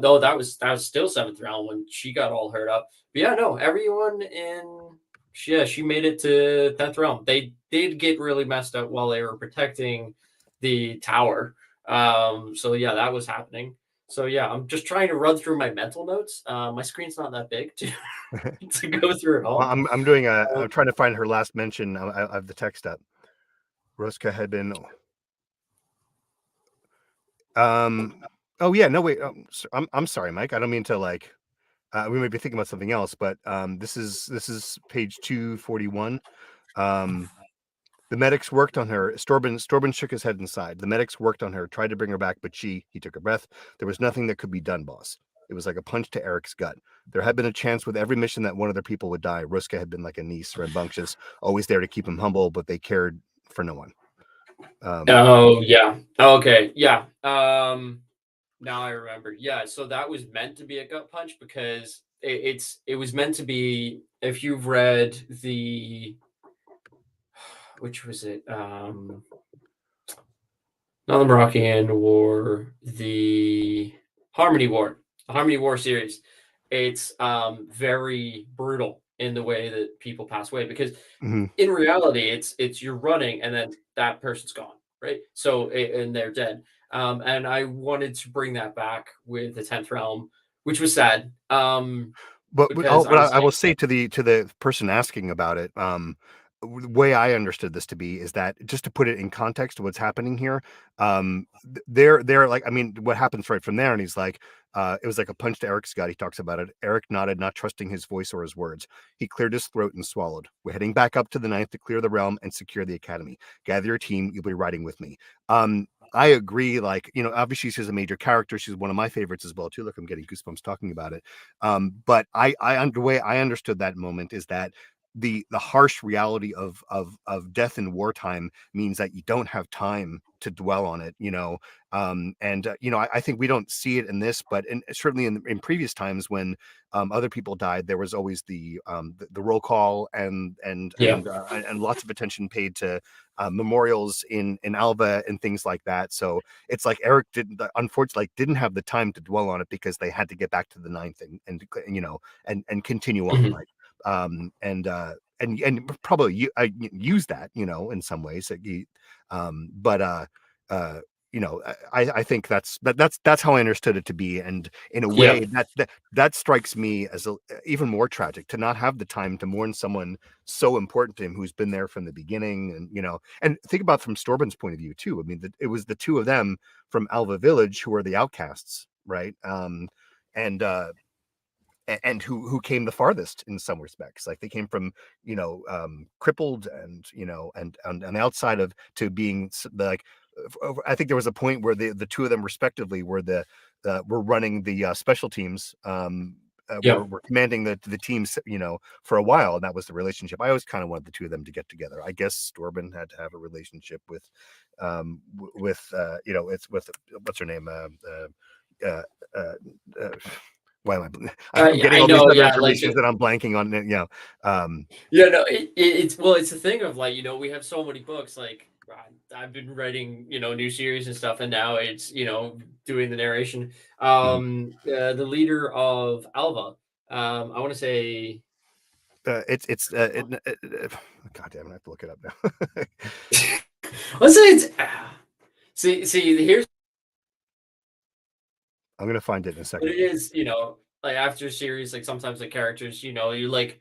no, that was still seventh round when she got all hurt up. But yeah, no, everyone in yeah, she made it to 10th round. They did get really messed up while they were protecting the tower. So yeah, that was happening. So yeah, I'm just trying to run through my mental notes. My screen's not that big to to go through it Well, all. I'm trying to find her last mention of the text up. Roska had been oh, yeah, no, wait, I'm sorry, Mike, I don't mean to, like, we might be thinking about something else, but, this is page 241. Um, the medics worked on her. Storben shook his head and sighed. The medics worked on her, tried to bring her back, but he took a breath. There was nothing that could be done, boss. It was like a punch to Eric's gut. There had been a chance with every mission that one of their people would die. Ruska had been like a niece, rambunctious, always there to keep him humble, but they cared for no one. Um, Oh yeah. Okay. Yeah. Now I remember. Yeah. So that was meant to be a gut punch because it was meant to be. If you've read the which was it? Not the Moroccan War, the Harmony War series. It's very brutal in the way that people pass away because mhm. in reality, it's you're running and then that person's gone, right? So and they're dead. And I wanted to bring that back with the 10th realm, which was sad. Because I But was I will like, say to the person asking about it, the way I understood this to be is that just to put it in context of what's happening here, they're like, I mean, what happens right from there, and he's like, it was like a punch to Eric's gut. He talks about it. Eric nodded, not trusting his voice or his words. He cleared his throat and swallowed. We're heading back up to the ninth to clear the realm and secure the academy. Gather your team. You'll be riding with me. I agree. Like, obviously she's a major character. She's one of my favorites as well too. Look, I'm getting goosebumps talking about it. But the way I understood that moment is that the harsh reality of death in wartime means that you don't have time to dwell on it, and I think we don't see it in this, but certainly in previous times when other people died, there was always the roll call yeah, and lots of attention paid to memorials in Alva and things like that. So it's like Eric unfortunately didn't have the time to dwell on it because they had to get back to the ninth and continue on, mhm, right? And probably use that, in some ways. But I think that's how I understood it to be, and in a yeah, way that strikes me as even more tragic to not have the time to mourn someone so important to him who's been there from the beginning, and think about from Storben's point of view too. I mean, it was the two of them from Alva Village who are the outcasts, right? And and who came the farthest in some respects. Like they came from crippled and on the outside of to being like I think there was a point where the two of them respectively were running the special teams, yeah. were commanding the teams, for a while, and that was the relationship. I always kind of wanted the two of them to get together. I guess Storben had to have a relationship with it's with what's her name, uh, uh, uh, why am I'm getting I all these know. other Yeah, like informations that I'm blanking on, um, yeah, no, it's well, it's the thing of like, we have so many books. Like I've been writing, new series and stuff, and now it's doing the narration. mhm. The leader of Alva, I want to say, It's uh, God damn it, I have to look it up now. Let's say it's see here's I'm gonna find it in a what second. it is, like after a series, like sometimes the characters, you like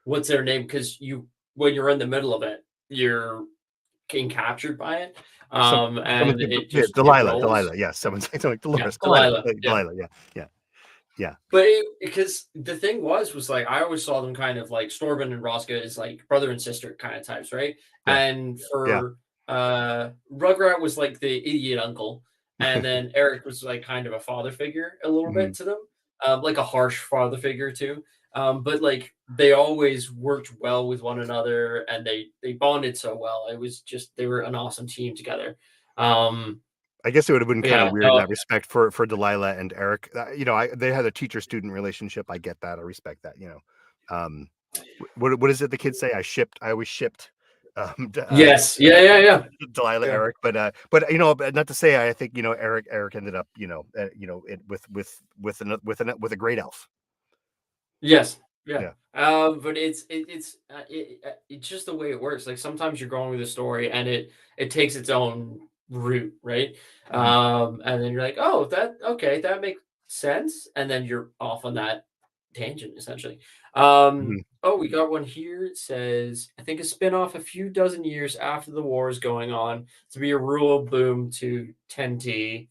what's their name because you when you're in the middle of it, you're getting captured by it. Someone And said, it yeah, just it Delilah, rolls. Delilah. Yes, someone said like Yeah, Dolores, Delilah, Delilah. Yeah. Delilah. Yeah, yeah, yeah. But because the thing was like I always saw them kind of like Storben and Rosca is like brother and sister kind of types, right? Yeah, And yeah. for Rugrat was like the idiot uncle, and then Eric was like kind of a father figure a little Mhm. bit to them, like a harsh father figure too. But like they always worked well with one another, and they bonded so well. It was just they were an awesome team together. Um, I guess it would have been kind of yeah, weird in no, that respect for Delilah and Eric. They had a teacher-student relationship. I get that. I respect that. Um, what is it the kids say? I always shipped d- yes, yeah. Delilah Yeah. Eric, but not to say I think Eric ended up it with a great elf. Yes. Yeah. Yeah. But it's just the way it works. Like sometimes you're going with a story and it takes its own route, right? Mhm. And then you're like, oh, that makes sense, and then you're off on that tangent essentially. Mhm. Oh, we got one here. It says, I think a spin-off a few dozen years after the war is going on to be a rural boom to 10T.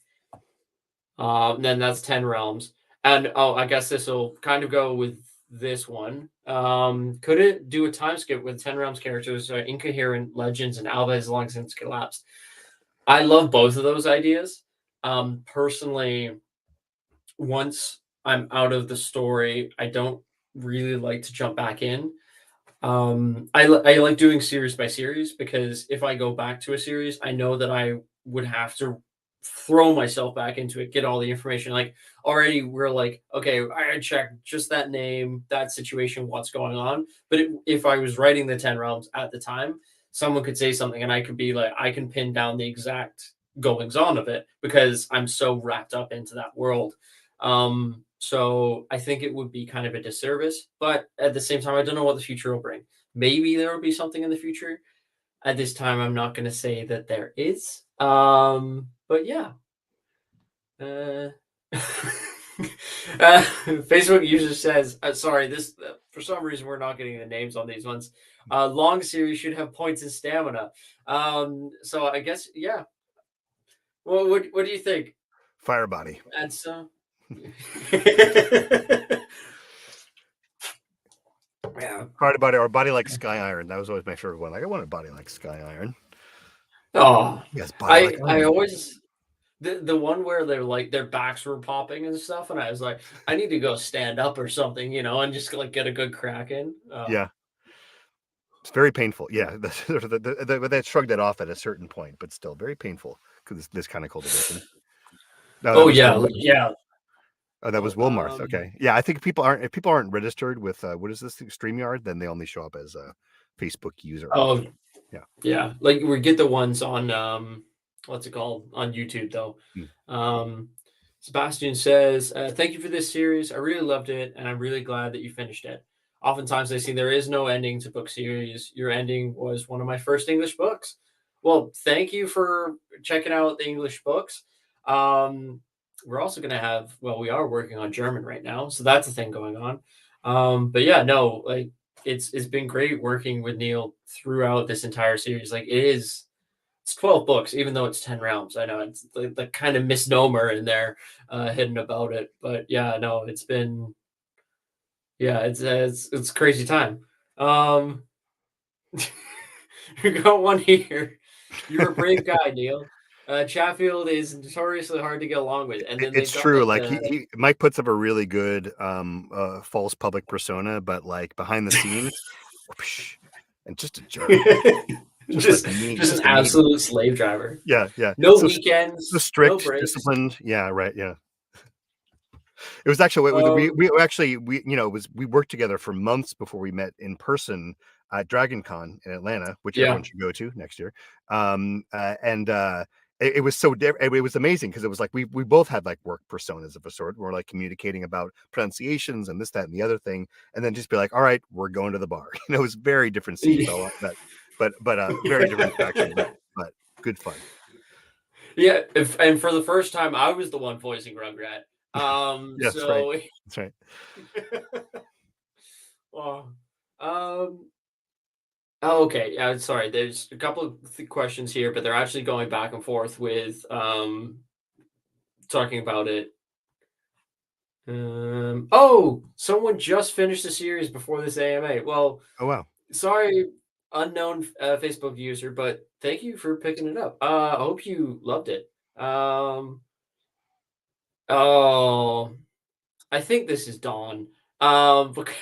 Then that's 10 realms. And oh, I guess this will kind of go with this one. Could it do a time skip with 10 realms characters, incoherent legends, and Alva has long since collapsed? I love both of those ideas. Personally, once I'm out of the story, I don't really like to jump back in. I like doing series by series because if I go back to a series, I know that I would have to throw myself back into it, get all the information. Like already, we're like, okay, I checked just that name, that situation, what's going on. But if I was writing the 10 realms at the time, someone could say something, and I could be like, I can pin down the exact goings on of it because I'm so wrapped up into that world. So I think it would be kind of a disservice, but at the same time, I don't know what the future will bring. Maybe there will be something in the future. At this time, I'm not going to say that there is. But yeah. Uh, Facebook user says, sorry, this for some reason we're not getting the names on these ones. Long series should have points and stamina. So I guess yeah. Well, what do you think? Fire body. And so. Yeah. Hard body or body like Sky Iron. That was always my favorite one. Like I want a body like Sky Iron. Oh, Yes, body like I iron. always the one where they're like their backs were popping and stuff, and I was like, I need to go stand up or something, and just like get a good crack in. Yeah. It's very painful. Yeah, they shrugged it off at a certain point, but still very painful because this kind of cultivation. No, that Oh was yeah, Wilmarth. yeah. Oh, that was Oh, Wilmarth. Okay, yeah. I think if people aren't registered with what is this thing, StreamYard, then they only show up as a Facebook user. oh Yeah. yeah. Like we get the ones on what's it called on YouTube though. Mm. Um, Sebastian says, "Thank you for this series. I really loved it, and I'm really glad that you finished it. Oftentimes, I see there is no ending to book series. Your ending was one of my first English books. Well, thank you for checking out the English books. We're also going to have, well, we are working on German right now, so that's a thing going on. But yeah, no, like it's been great working with Neil throughout this entire series. Like it's 12 books, even though it's 10 realms. I know it's the kind of misnomer in there hidden about it. But yeah, no, it's been, yeah, it's crazy time. Um, you got one here. You're a brave guy, Neil. Chatfield is notoriously hard to get along with. And then It's they've got true. like Like the, Mike puts up a really good false public persona, but like behind the scenes, whoosh, and just a jerk, just like just, me, just an just a meanie. absolute slave driver. Yeah, yeah. No So weekends, no strict, breaks. disciplined. Yeah, right. Yeah. It was actually Um, we actually it was we worked together for months before we met in person at Dragon Con in Atlanta, which yeah. everyone should go to next year. And it was so different. It was amazing because it was like we both had like work personas of a sort. We're like communicating about pronunciations and this, that, and the other thing, and then just be like, all right, we're going to the bar. It was very different seats, all that, but very different faction. but good fun. Yeah, and for the first time, I was the one voicing Rugrat. Yeah, that's right. So That's right. well, oh, okay. Yeah, sorry. There's a couple of questions here, but they're actually going back and forth with talking about it. Oh, someone just finished the series before this AMA. Well, Oh wow. sorry, unknown Facebook user, but thank you for picking it up. I hope you loved it. Oh, I think this is Dawn. Bec-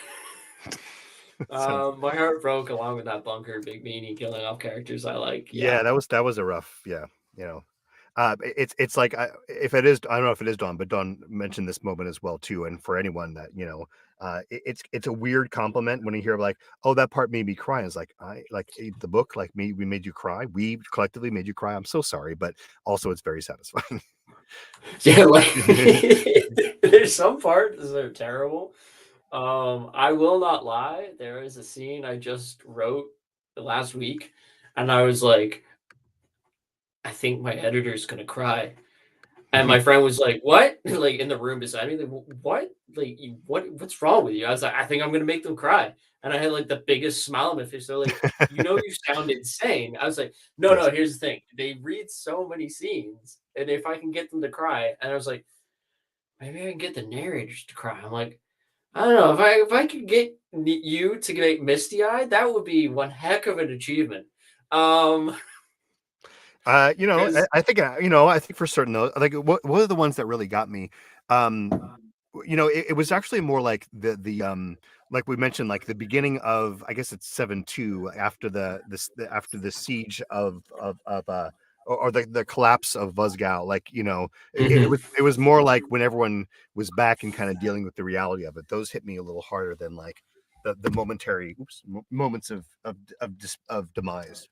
Sounds. my heart broke along with that bunker, big meanie killing off characters I like. Yeah, Yeah. that was a rough. Yeah, you know. It's like if it is, I don't know if it is Dawn, but Dawn mentioned this moment as well too. And for anyone that it's a weird compliment when you hear like, oh, that part made me cry. It's like the book, like me, we made you cry. We collectively made you cry. I'm so sorry, but also it's very satisfying. Yeah, like there's some parts that are terrible. I will not lie. There is a scene I just wrote last week, and I was like, I think my editor's gonna cry. And my friend was like, "What?" Like in the room beside me, like, "What? Like, What's wrong with you?" I was like, "I think I'm gonna make them cry." And I had like the biggest smile on my face. They're like, you sound insane." I was like, "No, Yes. no. Here's the thing. They read so many scenes, and if I can get them to cry," and I was like, "Maybe I can get the narrators to cry." I'm like, I don't know if I could get you to get misty eyed, that would be one heck of an achievement. Um, because I think I think for certain though, like what are the ones that really got me? Um, it was actually more like the like we mentioned, like the beginning of I guess it's 7-2 after after the siege of or the collapse of Vuzgao. Like it was more like when everyone was back and kind of dealing with the reality of it. Those hit me a little harder than like the momentary moments of demise.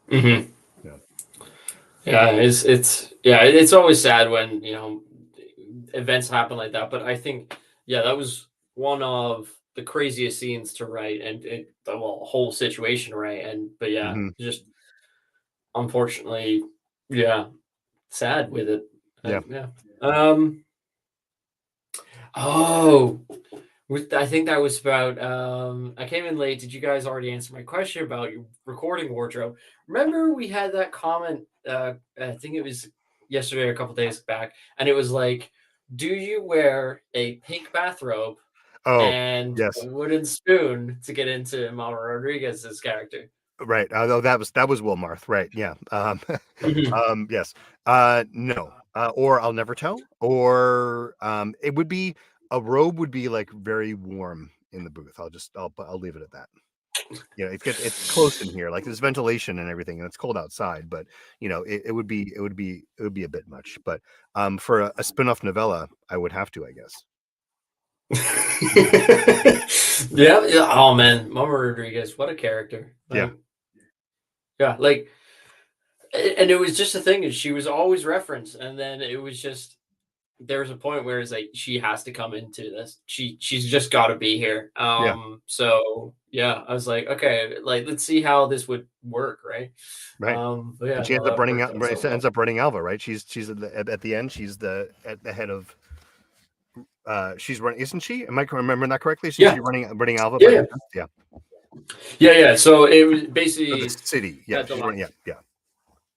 Mhm. Yeah. Yeah, it's always sad when events happen like that. But I think that was one of the craziest scenes to write, and the whole situation to write. And but yeah, Hmm. just unfortunately, yeah, sad with it. Yeah. Yeah. Um. Oh, I think that was about. I came in late. Did you guys already answer my question about your recording wardrobe? Remember, we had that comment. I think it was yesterday or a couple days back, and it was like, "Do you wear a pink bathrobe Oh, and a yes. wooden spoon to get into Mama Rodriguez's character?" Right. Oh, that was Wilmarth. Right. Yeah. Mhm. Yes. No. Or I'll never tell. Or it would be a robe would be like very warm in the booth. I'll leave it at that. It's close in here. Like there's ventilation and everything, and it's cold outside. But it would be a bit much. But for a spin-off novella, I would have to, I guess. Yeah, yeah. Oh man, Mama Rodriguez, what a character! Yeah. Like, yeah, like and it was just a thing is she was always referenced, and then it was just there was a point where it's like she has to come into this. She's just got to be here. Yeah. So yeah, I was like, okay, like let's see how this would work, right? Right. But yeah, And she no, ends up that running worked out. out so well. Ends up running Alva. Right. She's at the end. She's at the head of. She's running, isn't she? Am I remembering that correctly? Isn't she Yeah, running Alva yeah, by yeah, the end? Yeah. yeah. So it was Or the basically city. Yeah. that She's running. Yeah.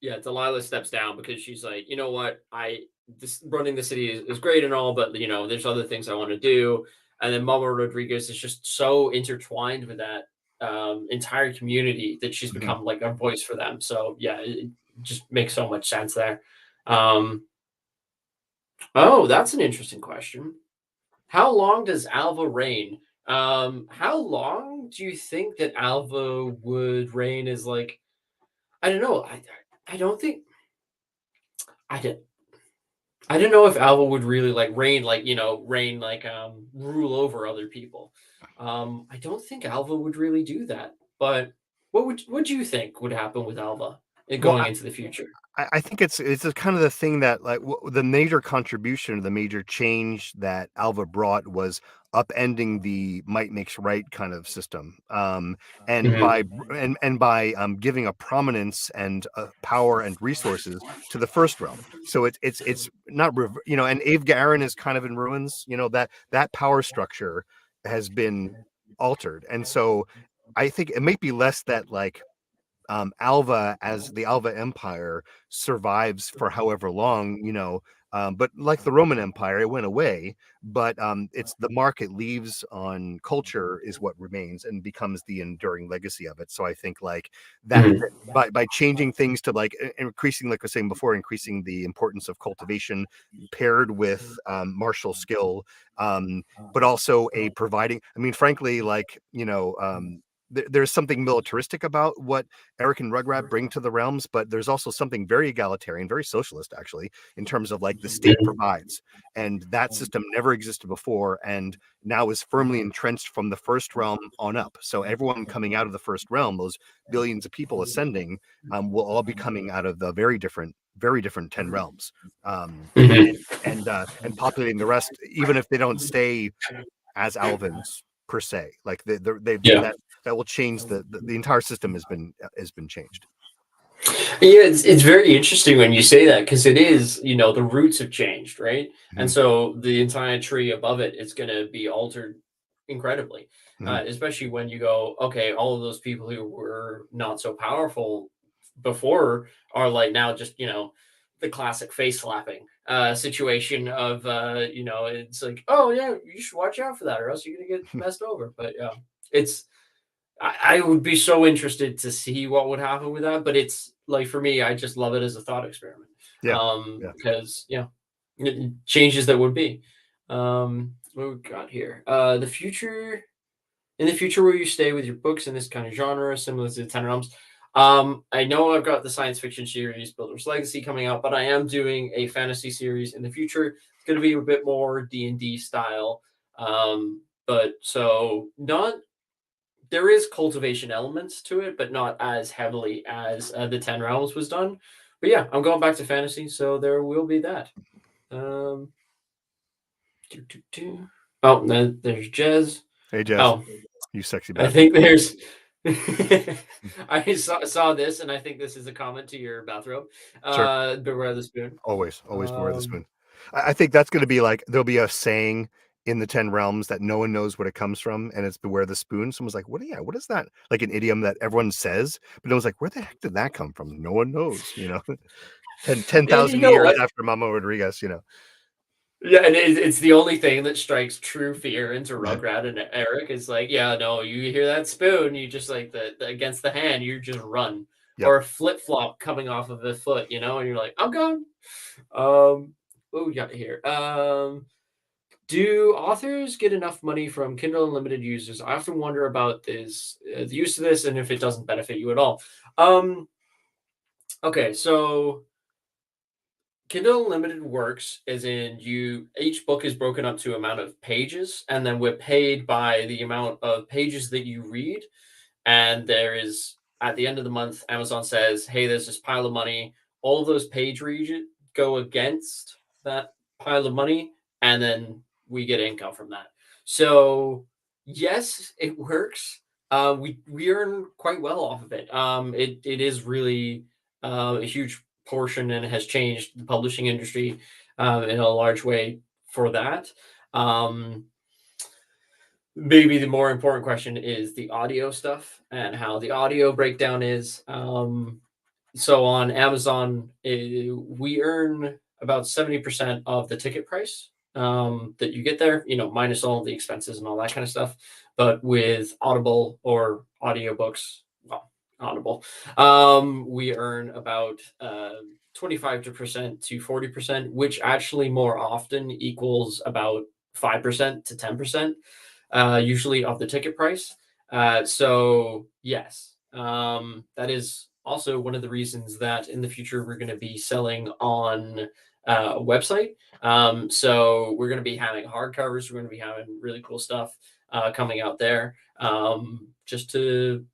Yeah. Delilah steps down because she's like, you know what, this running the city is great and all, but there's other things I want to do. And then Mama Rodriguez is just so intertwined with that entire community that she's Mhm. become like a voice for them. So yeah, it just makes so much sense there. Um, oh, that's an interesting question. How long does Alva reign? How long do you think that Alva would reign? Is like I don't know. I don't think I did. I didn't know if Alva would really like reign like rule over other people. I don't think Alva would really do that. But what do you think would happen with Alva? going into the future. I think it's a kind of the thing that like the major contribution, the major change that Alva brought was upending the might makes right kind of system, and by giving a prominence and power and resources to the first realm. So it's not and Ave Garin is kind of in ruins. That power structure has been altered, and so I think it might be less that like Alva as the Alva Empire survives for however long, but like the Roman Empire, it went away, but it's the mark it leaves on culture is what remains and becomes the enduring legacy of it. So I think like that by changing things to like increasing, like I was saying before, increasing the importance of cultivation paired with martial skill, but also providing, I mean, frankly, like, there's something militaristic about what Eric and Rugrat bring to the realms, but there's also something very egalitarian, very socialist, actually, in terms of like the state provides. And that system never existed before and now is firmly entrenched from the first realm on up. So everyone coming out of the first realm, those billions of people ascending, will all be coming out of the very different 10 realms, and populating the rest, even if they don't stay as Alvins per se. Like that will change the entire system has been changed. Yeah, it's very interesting when you say that because it is, the roots have changed, right? And so the entire tree above it is going to be altered incredibly, especially when you go, okay, all of those people who were not so powerful before are like now just, the classic face slapping situation of, it's like, oh yeah, you should watch out for that or else you're going to get messed over. But yeah, it's, I would be so interested to see what would happen with that, but it's like for me, I just love it as a thought experiment. Because changes that would be. What we got here? The future. In the future, will you stay with your books in this kind of genre, similar to the Ten Realms? I know I've got the science fiction series Builder's Legacy coming out, but I am doing a fantasy series in the future. It's going to be a bit more D&D style, but so not. There is cultivation elements to it, but not as heavily as the Ten Realms was done. But yeah, I'm going back to fantasy, so there will be that. Oh, there's Jez. Hey, Jez. Oh, you sexy bastard. I think there's. I saw this, and I think this is a comment to your bathrobe. Sure. Beware the spoon. Always beware the spoon. I think that's going to be like there'll be a saying in the 10 realms that no one knows what it comes from, and it's beware the spoon. Someone's like, what is that? Like an idiom that everyone says, but no one's like, where the heck did that come from? No one knows, 10,000 years after Mama Rodriguez, Yeah, and it's the only thing that strikes true fear into Rugrat and Eric is like, yeah, no, you hear that spoon, you just like the against the hand, you just run. Or a flip flop coming off of the foot, and you're like, I'm gone. What we got here? Do authors get enough money from Kindle Unlimited users? I often wonder about this, the use of this, and if it doesn't benefit you at all. Okay, so Kindle Unlimited works as in each book is broken up to amount of pages, and then we're paid by the amount of pages that you read. And there is, at the end of the month, Amazon says, hey, there's this pile of money. All of those page reads go against that pile of money, and then we get income from that. So yes, it works. We earn quite well off of it. It is really a huge portion and has changed the publishing industry in a large way for that. Maybe the more important question is the audio stuff and how the audio breakdown is. So on Amazon, we earn about 70% of the ticket price that you get there, minus all the expenses and all that kind of stuff. But with Audible or audiobooks, well, Audible, we earn about 25% to 40%, which actually more often equals about 5% to 10%. Usually of the ticket price. So yes, that is also one of the reasons that in the future we're going to be selling on a website. So we're going to be having hardcovers. We're going to be having really cool stuff coming out there just to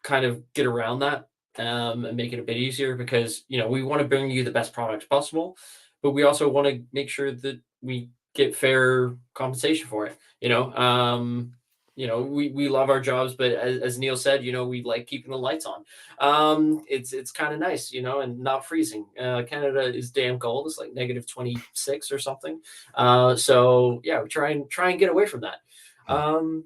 kind of get around that and make it a bit easier, because we want to bring you the best products possible, but we also want to make sure that we get fair compensation for it. We love our jobs, but as Neil said, we like keeping the lights on. It's kind of nice, and not freezing. Canada is damn cold. It's like -26 or something. So yeah, we try and get away from that. Um,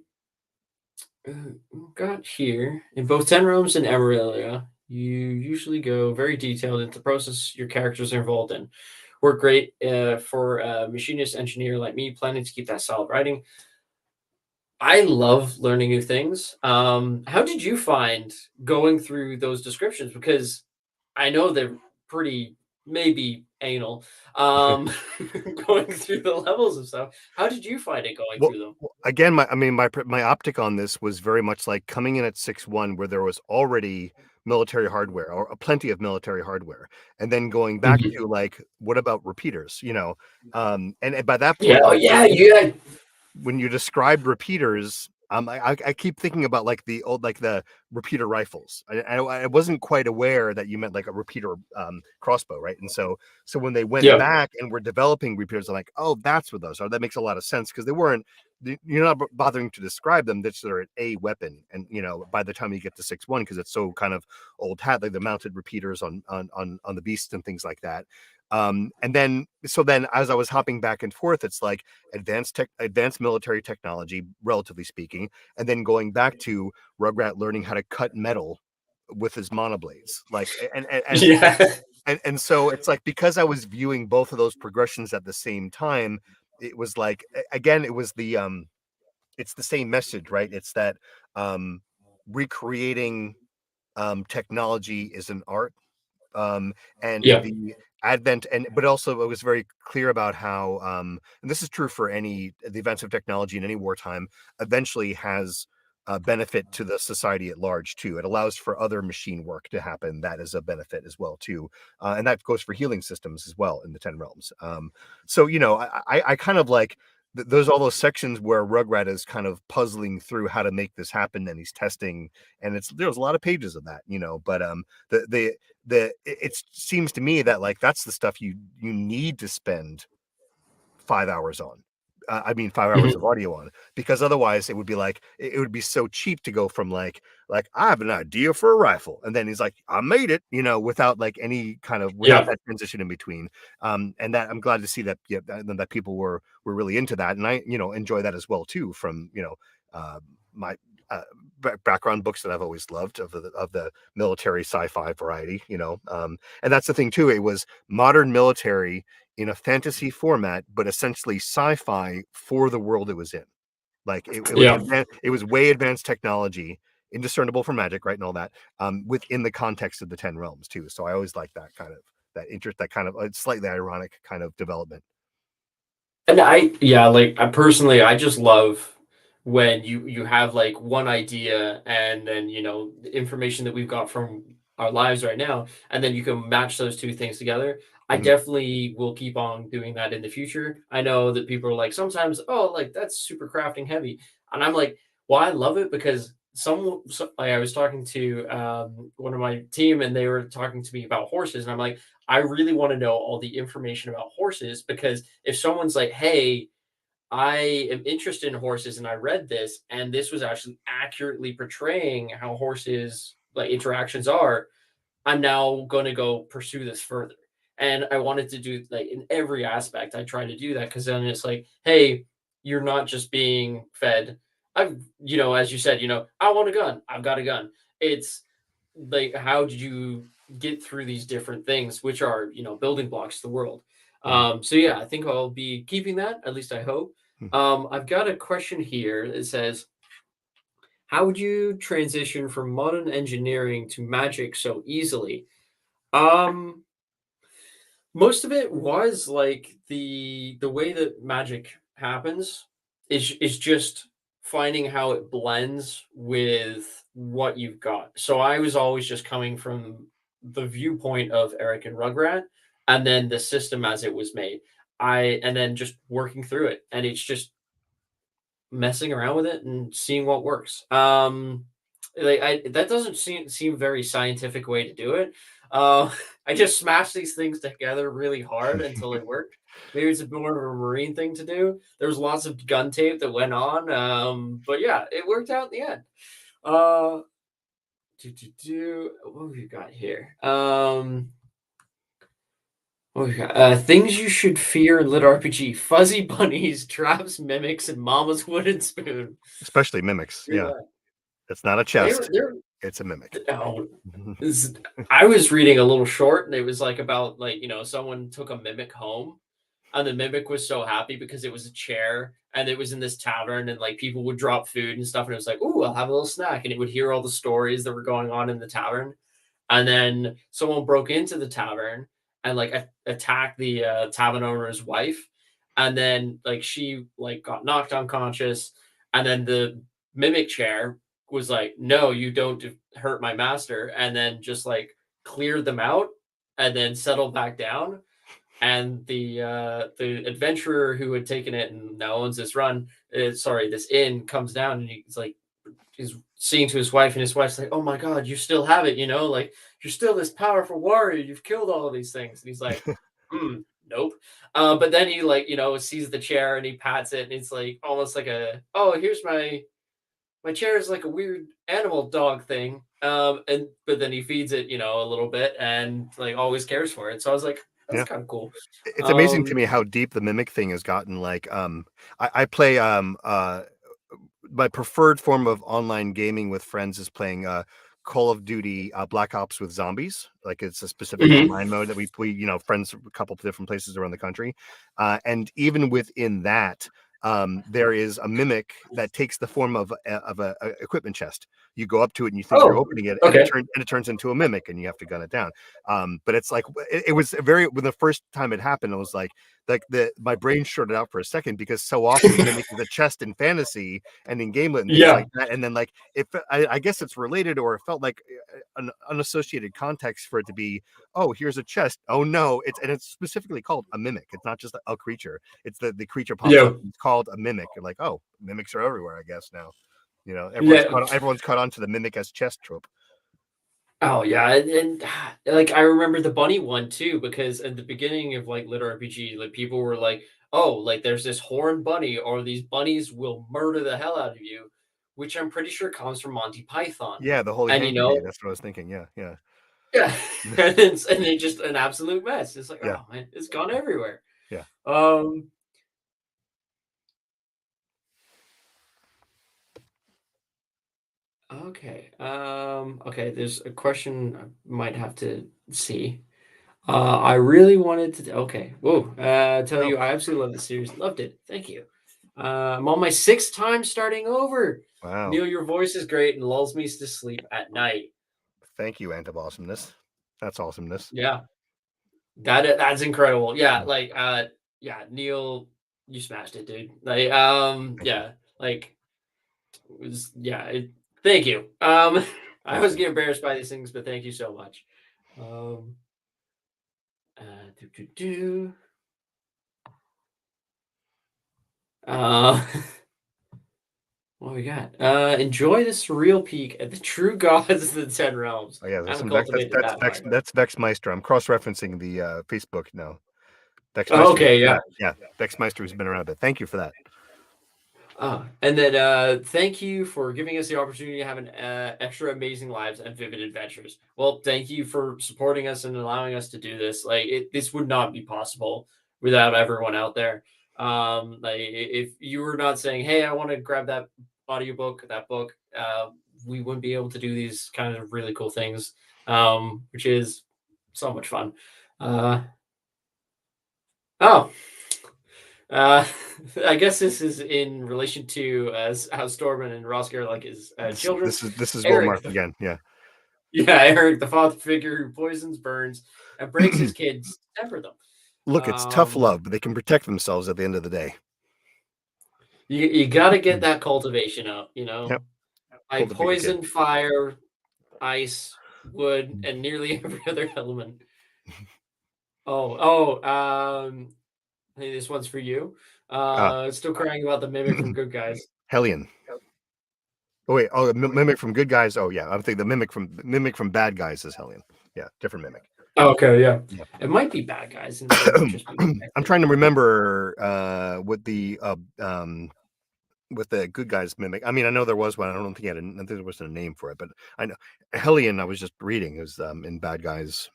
got here in both Ten Realms and Emerelia. You usually go very detailed into the process your characters are involved in. Work great for a machinist engineer like me, planning to keep that style of writing. I love learning new things. How did you find going through those descriptions? Because I know they're pretty, maybe anal, going through the levels of stuff. How did you find it going Well, through them? again, my optic on this was very much like coming in at 6-1, where there was already military hardware, or plenty of military hardware, and then going back Mhm. to like, what about repeaters? And by that Yeah. point, Oh, yeah. Yeah. when you described repeaters, I keep thinking about like the old, like the repeater rifles. I wasn't quite aware that you meant like a repeater crossbow, right? And so when they went Yeah. back and were developing repeaters, I'm like, oh, that's what those are. That makes a lot of sense, because they weren't. You're not bothering to describe them. They're a weapon, and by the time you get to 6-1, because it's so kind of old hat, like the mounted repeaters on the beasts and things like that. And then as I was hopping back and forth, it's like advanced military technology, relatively speaking, and then going back to Rugrat learning how to cut metal with his monoblades, like, Yeah. and so it's like, because I was viewing both of those progressions at the same time, it was like, again, it was it's the same message, right? It's that um recreating technology is an art, and Yeah. the advent, and but also it was very clear about how, and this is true for the advance of technology in any wartime, eventually has a benefit to the society at large too. It allows for other machine work to happen that is a benefit as well too, and that goes for healing systems as well in the 10 realms. So I kind of like, there's all those sections where Rugrat is kind of puzzling through how to make this happen, and he's testing, and there's a lot of pages of that, but it seems to me that, like, that's the stuff you need to spend 5 hours on. 5 hours of Mhm. audio on, because otherwise it would be like, it would be so cheap to go from like, I have an idea for a rifle, and then he's like, I made it, without like any kind of, without Yeah. that transition in between. And that, I'm glad to see that, yeah, that people were really into that, and I enjoy that as well too, from uh, my uh, background books that I've always loved, of the military sci-fi variety, and that's the thing too. It was modern military in a fantasy format, but essentially sci-fi for the world it was in. Like, it was Yeah. advanced, it was way advanced technology, indiscernible from magic, right, and all that, within the context of the 10 realms too. So I always like that kind of, that interest, that kind of slightly ironic kind of development. And yeah, like I personally, I just love when you have like one idea, and then the information that we've got from our lives right now, and then you can match those two things together. I Mhm. definitely will keep on doing that in the future. I know that people are like sometimes, oh, like that's super crafting heavy, and I'm like, well, I love it because like I was talking to one of my team, and they were talking to me about horses, and I'm like, I really want to know all the information about horses, because if someone's like, "Hey, I am interested in horses and I read this and this was actually accurately portraying how horses like interactions are," I'm now going to go pursue this further. And I wanted to do like in every aspect. I try to do that because then it's like, hey, you're not just being fed. As you said, I want a gun. I've got a gun. It's like, how did you get through these different things, which are, building blocks to the world? Mhm. So yeah, I think I'll be keeping that. At least I hope. Mhm. I've got a question here. It says, how would you transition from modern engineering to magic so easily? Um, Most of it was like the way that magic happens is just finding how it blends with what you've got. So I was always just coming from the viewpoint of Eric and Rugrat, and then the system as it was made. And then just working through it, and it's just messing around with it and seeing what works. like that doesn't seem very scientific way to do it. Uh, I just smashed these things together really hard until it worked. Maybe it's more of a marine thing to do. There was lots of gun tape that went on, but yeah, it worked out in the end. Uh, what have we got here? What we got? Things you should fear in lit RPG: fuzzy bunnies, traps, mimics, and Mama's wooden spoon. Especially mimics. Hear Yeah. that? It's not a They're chest. they're It's a mimic. oh, this, I was reading a little short, and it was like about like someone took a mimic home, and the mimic was so happy because it was a chair and it was in this tavern, and like people would drop food and stuff, and it was like, "Ooh, I'll have a little snack," and it would hear all the stories that were going on in the tavern, and then someone broke into the tavern and like attacked the tavern owner's wife, and then like she like got knocked unconscious, and then the mimic chair was like, no, you don't hurt my master, and then just like cleared them out and then settled back down. And the adventurer who had taken it and now owns this this inn, comes down, and he's like, he's seeing to his wife, and his wife's like, "Oh my god, you still have it, like you're still this powerful warrior. You've killed all of these things." And he's like, nope. But then he like sees the chair and he pats it, and it's like almost like here's my chair is like a weird animal dog thing. And but then he feeds it, a little bit, and like always cares for it. So I was like, that's Yeah. kind of cool. It's amazing to Um, me how deep the mimic thing has gotten. Like, I play my preferred form of online gaming with friends is playing Call of Duty Black Ops with zombies. Like it's a specific mhm. online mode that we friends from a couple of different places around the country, and even within that. There is a mimic that takes the form of a equipment chest. You go up to it and you think you're Oh, opening it, and okay. it turns into a mimic, and you have to gun it down. But it's like it was very when the first time it happened, it was like the my brain shorted out for a second because so often the mimic is a chest in fantasy and in gamelet and things Yeah, like that. And then like I guess it's related, or it felt like an unassociated context for it to be, oh, here's a chest. Oh no, it's specifically called a mimic. It's not just a creature. It's the creature pops yeah, up. It's called a mimic. And like, oh, mimics are everywhere, I guess now. yeah. Everyone's caught on to the mimic as chest trope. Oh yeah, and like I remember the bunny one too, because at the beginning of like lit RPG, like people were like, "Oh, like there's this horned bunny, or these bunnies will murder the hell out of you," which I'm pretty sure comes from Monty Python. Yeah, the Holy And Hand Grenade. That's what I was thinking. Yeah, yeah, yeah, and it's just an absolute mess. It's like, yeah, oh man, it's gone everywhere. yeah. Um, okay. Okay, there's a question I might have to see. I really wanted to. Okay. Whoa. Tell Oh, you, I absolutely love the series. Loved it. Thank you. I'm on my sixth time starting over. wow. Neil, your voice is great and lulls me to sleep at night. Thank you, Ant of Awesomeness. That's awesomeness. Yeah, that's incredible. Yeah, Mm, like yeah, Neil, you smashed it, dude. Like thank you. yeah, like it was yeah. Thank you. I Thank always you. get embarrassed by these things, but thank you so much. Um, do do do. Uh, What we got? Enjoy the surreal peek at the true gods of the Ten Realms. Oh yeah, I there's haven't some Vex. cultivated that part. That's Vexmeister. I'm cross-referencing the Facebook now. Oh, Vexmeister. okay, Yeah, yeah. yeah. Vexmeister has been around a bit. Thank you for that. And then thank you for giving us the opportunity to have an extra amazing lives and vivid adventures. Well, thank you for supporting us and allowing us to do this. Like this would not be possible without everyone out there. Like if you were not saying, "Hey, I want to grab that audiobook, that book," we wouldn't be able to do these kind of really cool things, which is so much fun. Uh, oh, uh, I guess this is in relation to how Storman and Rosker like his children. This is Eric, Wilmarth again. Yeah. yeah, Eric, the father figure who poisons, burns, and breaks his kids to temper them. Look, it's tough Um, love, but they can protect themselves at the end of the day. you got to get that cultivation up. Yep. I Cultivate your kid. poison, fire, ice, wood, and nearly every other element. Hey, this one's for you. Ah, Still crying about the mimic from Good Guys. Hellion. Oh wait, oh, mimic from good guys. Oh yeah, I'm thinking the mimic from bad guys is Hellion. Yeah, different mimic. Okay, yeah. Yeah. It might be bad guys instead of just being I'm trying to remember what the good guys mimic. I mean, I know there was one. I don't think I think there wasn't a name for it, but I know Hellion. I was just reading is in Bad Guys.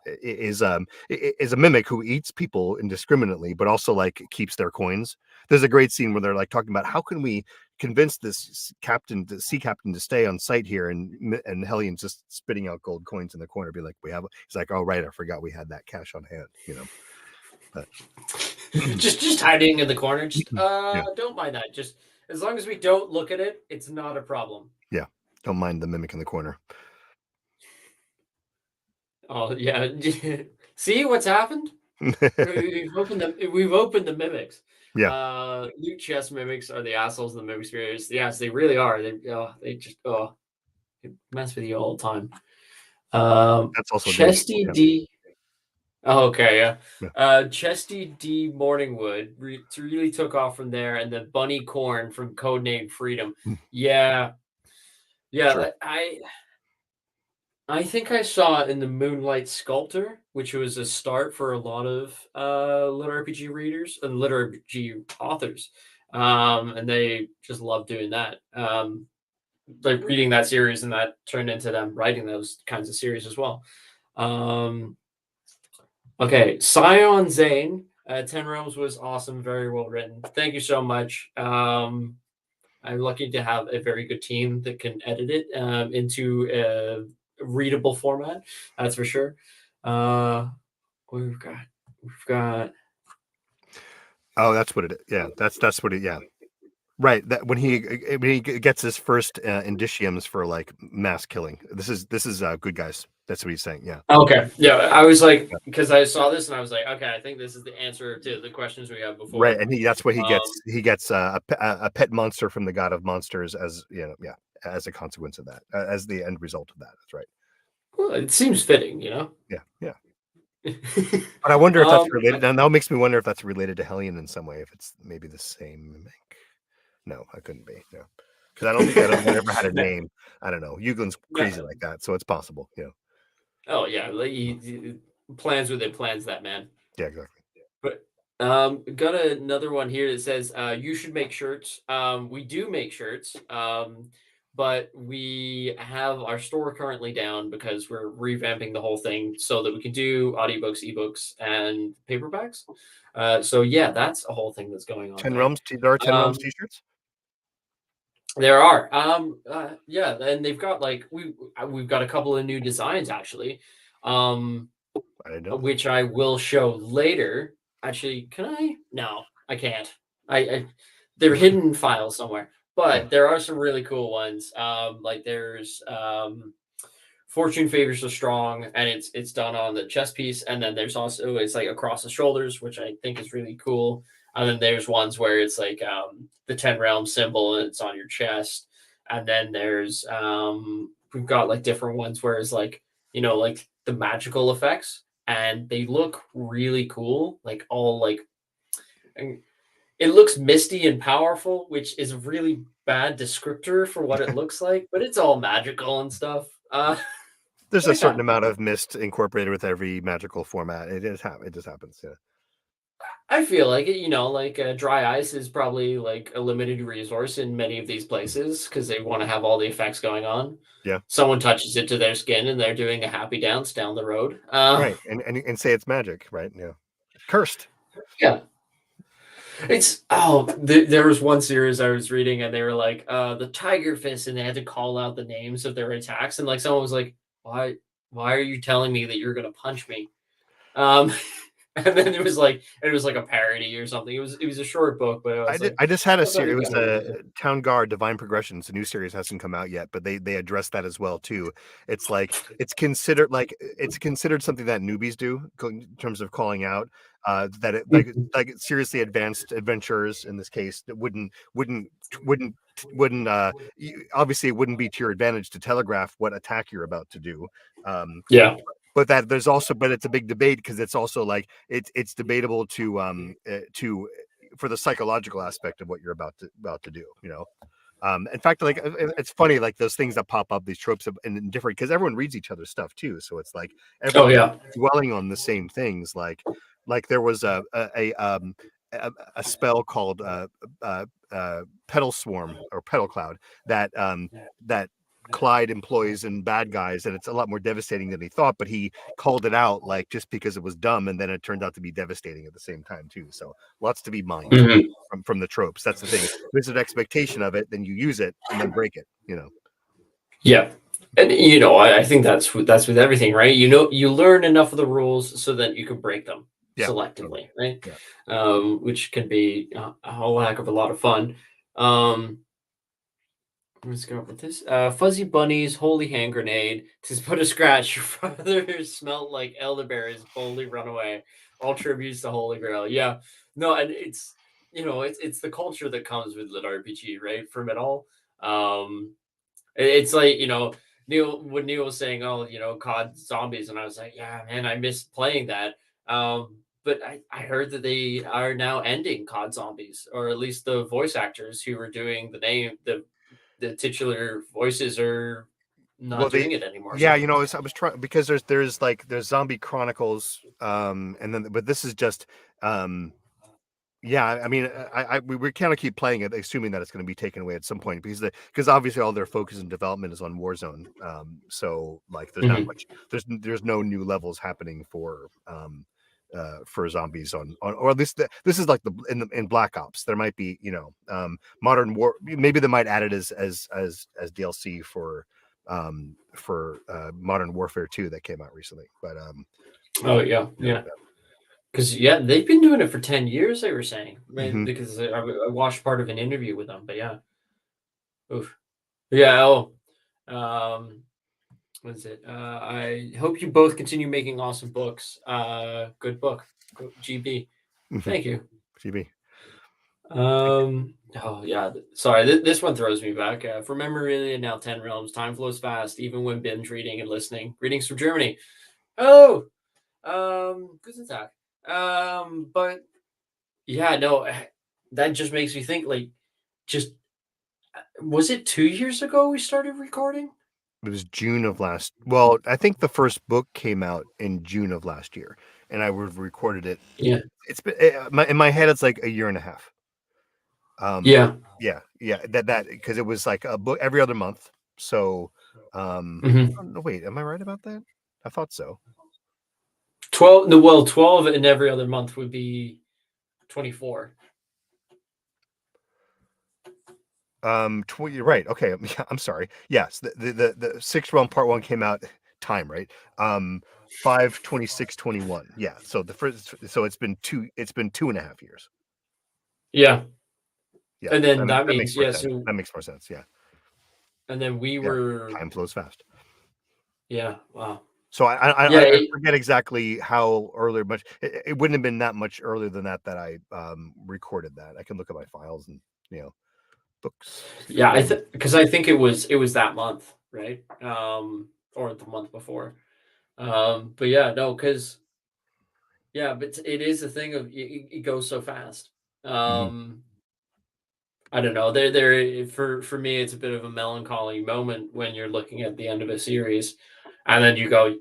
Is a mimic who eats people indiscriminately, but also like keeps their coins. There's a great scene where they're like talking about how can we convince this captain, the sea captain, to stay on site here, and Hellion's just spitting out gold coins in the corner, be like, we have. He's like, oh right, I forgot we had that cash on hand, But just hiding in the corner. Just yeah, don't mind that. Just as long as we don't look at it, it's not a problem. yeah, don't mind the mimic in the corner. Oh yeah. See what's happened? We've opened the mimics. Yeah. Loot chest mimics are the assholes in the mimic spheres. Yes, they really are. They just mess with you all the time. That's also Chesty D. Oh, okay, yeah. Yeah. Chesty D. Morningwood really took off from there, and the Bunny Corn from Codename Freedom. Yeah, yeah. Sure. I think I saw it in the Moonlight Sculptor, which was a start for a lot of lit RPG readers and lit RPG authors, and they just love doing that. Like reading that series, and that turned into them writing those kinds of series as well. Okay, Scion Zane, 10 Realms was awesome, very well written. Thank you so much. I'm lucky to have a very good team that can edit it into a readable format. That's for sure. We've got. Oh, that's what it is. Yeah, that's what it. Yeah, right. That when he gets his first indiciums for like mass killing. This is good guys. That's what he's saying. Yeah. Okay. Yeah, I was like, because I saw this and I was like, okay, I think this is the answer to the questions we had before. Right, and that's what he gets. He gets a pet monster from the god of monsters as yeah, as a consequence of that, as the end result of that. That's right. Well, it seems fitting, Yeah. But I wonder if that's related. And that makes me wonder if that's related to Hellion in some way. If it's maybe the same mimic. No, I couldn't be. No, because I don't think that one ever had a name. I don't know. Yugen's crazy like that, so it's possible. Oh yeah, like he plans with it, plans that man. Yeah, exactly. But got another one here that says you should make shirts. We do make shirts. But we have our store currently down because we're revamping the whole thing so that we can do audiobooks, ebooks, and paperbacks. So yeah, that's a whole thing that's going on. 10 Realms. There are 10 Realms t-shirts. There are. Yeah, and they've got like we've got a couple of new designs actually. I didn't know. Which I will show later. Actually, can I? No, I can't. They're hidden files somewhere. But there are some really cool ones. Like there's Fortune Favors the Strong, and it's done on the chest piece, and then there's also it's like across the shoulders, which I think is really cool. And then there's ones where it's like the 10 realm symbol and it's on your chest. And then there's we've got like different ones where it's like, like the magical effects, and they look really cool, like all like it looks misty and powerful, which is a really bad descriptor for what it looks like, but it's all magical and stuff. There's a certain amount of mist incorporated with every magical format. It just happens. Yeah. I feel like it, like dry ice is probably like a limited resource in many of these places because they want to have all the effects going on. Yeah. Someone touches it to their skin and they're doing a happy dance down the road. Right. And say it's magic, right? Yeah. Cursed. Yeah. It's there was one series I was reading and they were like the tiger fist, and they had to call out the names of their attacks, and like someone was like, why are you telling me that you're gonna punch me? And then it was like a parody or something. It was a short book, but I just had a series. It was a Town Guard Divine Progressions. The new series hasn't come out yet, but they address that as well too. It's like it's considered something that newbies do in terms of calling out that it like seriously advanced adventurers in this case that wouldn't obviously it wouldn't be to your advantage to telegraph what attack you're about to do. Yeah. But it's a big debate because it's also like it's debatable to for the psychological aspect of what you're about to do, In fact, like it's funny, like those things that pop up, these tropes and different because everyone reads each other's stuff too. So it's like Oh everyone's yeah. dwelling on the same things. Like there was a spell called Petal Swarm or Petal Cloud that Clyde employs in bad guys, and it's a lot more devastating than he thought. But he called it out like just because it was dumb, and then it turned out to be devastating at the same time too. So lots to be mined from the tropes. That's the thing. There's an expectation of it, then you use it and then break it. Yeah. And I think that's with everything, right? You learn enough of the rules so that you can break them Yeah, selectively, right? yeah. Which can be a whole heck of a lot of fun. Let's go with this. Fuzzy Bunny's holy hand grenade. Tis but a scratch. Your father smelt like elderberries. Boldly run away. All tributes to Holy Grail. Yeah. No, and it's the culture that comes with lit RPG, right? From it all. It's like Neil was saying, oh, COD Zombies, and I was like, yeah, man, I miss playing that. But I heard that they are now ending COD Zombies, or at least the voice actors who were doing the titular voices are Well, not doing it anymore. yeah, So I was trying because there's Zombie Chronicles, and then but this is just, yeah. I mean, we kind of keep playing it, assuming that it's going to be taken away at some point because obviously all their focus and development is on Warzone. So like there's not Mhm. much there's no new levels happening for zombies or at least this is like in Black Ops. There might be Modern War. Maybe they might add it as DLC for Modern Warfare 2 that came out recently. But oh yeah, yeah. Because they've been doing it for 10 years. They were saying, mhm. because I watched part of an interview with them. But yeah, oof. Yeah. Oh, um, what is it? I hope you both continue making awesome books. Good book, GB. Mhm. Thank you. GB. Oh yeah. Sorry, this one throws me back. From memory, now 10 realms. Time flows fast, even when binge reading and listening. Greetings from Germany. Oh, guten Tag. But yeah, no, that just makes me think. Like, just was it 2 years ago we started recording? It was June of last. Well, I think the first book came out in June of last year, and I would have recorded it. Yeah. It's been in my head. It's like a year and a half. Yeah. Yeah. That because it was like a book every other month. So, Hmm. oh, no, wait, am I right about that? I thought so. 12. No, well, 12 in every other month would be 24. You're right. Okay, I'm sorry. Yes, the Sixth Realm Part 1 came out time, right? 5/26/21. Yeah. So it's been 2.5 years. Yeah. Yeah, And then that that makes means, more yeah, sense. so That makes more sense. Yeah. and then we Yeah. were, Time flows fast. yeah, wow. So Yeah, I forget exactly how earlier, much it wouldn't have been that much earlier than that I recorded that. I can look at my files and you know books. yeah, because I think it was that month, right? Or the month before. But yeah, no, because but it is a thing of it goes so fast. Mhm. Um, I don't know. There for me, it's a bit of a melancholy moment when you're looking at the end of a series, and then you go,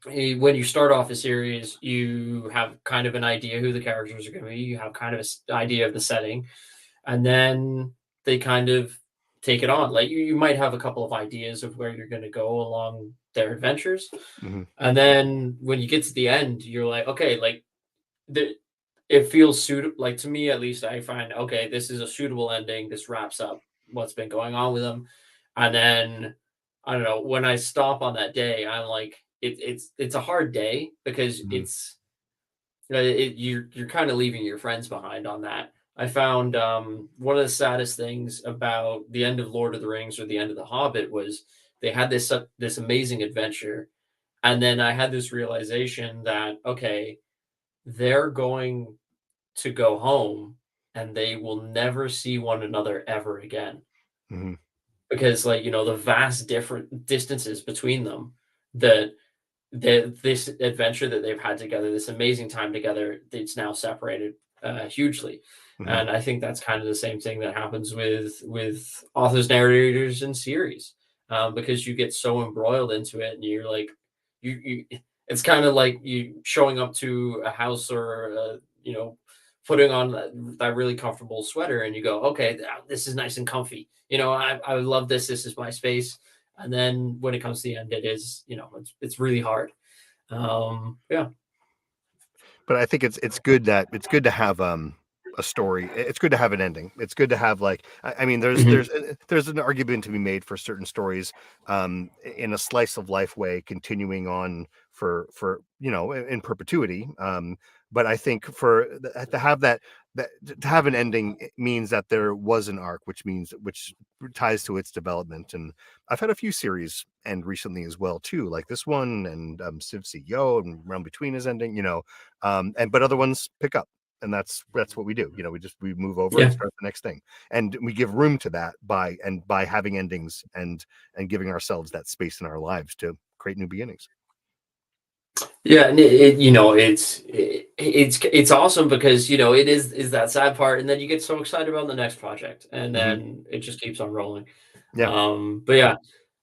when you start off a series, you have kind of an idea who the characters are going to be. You have kind of an idea of the setting, and then they kind of take it on. Like you might have a couple of ideas of where you're going to go along their adventures, Mhm. and then when you get to the end, you're like, okay, like the it feels suitable. Like to me, at least, I find okay, this is a suitable ending. This wraps up what's been going on with them, and then I don't know. When I stop on that day, I'm like, it's a hard day because Mhm. you're kind of leaving your friends behind on that. I found one of the saddest things about the end of Lord of the Rings or the end of The Hobbit was they had this amazing adventure, and then I had this realization that okay, they're going to go home and they will never see one another ever again Mhm. because like the vast different distances between them that this adventure that they've had together, this amazing time together, it's now separated hugely. And I think that's kind of the same thing that happens with authors, narrators, and series, because you get so embroiled into it, and you're like, you it's kind of like you showing up to a house or putting on that really comfortable sweater, and you go, okay, this is nice and comfy. I love this. This is my space. And then when it comes to the end, it is, it's really hard. Yeah. But I think it's good to have a story. It's good to have an ending. It's good to have like I mean there's an argument to be made for certain stories in a slice of life way continuing on for in perpetuity. But I think to have that to have an ending means that there was an arc, which ties to its development. And I've had a few series end recently as well too, like this one and Civ CEO and Realm Between is ending, but other ones pick up, and that's what we do. We move over and start the next thing, and we give room to that by having endings and giving ourselves that space in our lives to create new beginnings. Yeah, and it's awesome because it is that sad part, and then you get so excited about the next project, and then it just keeps on rolling. Yeah. But yeah,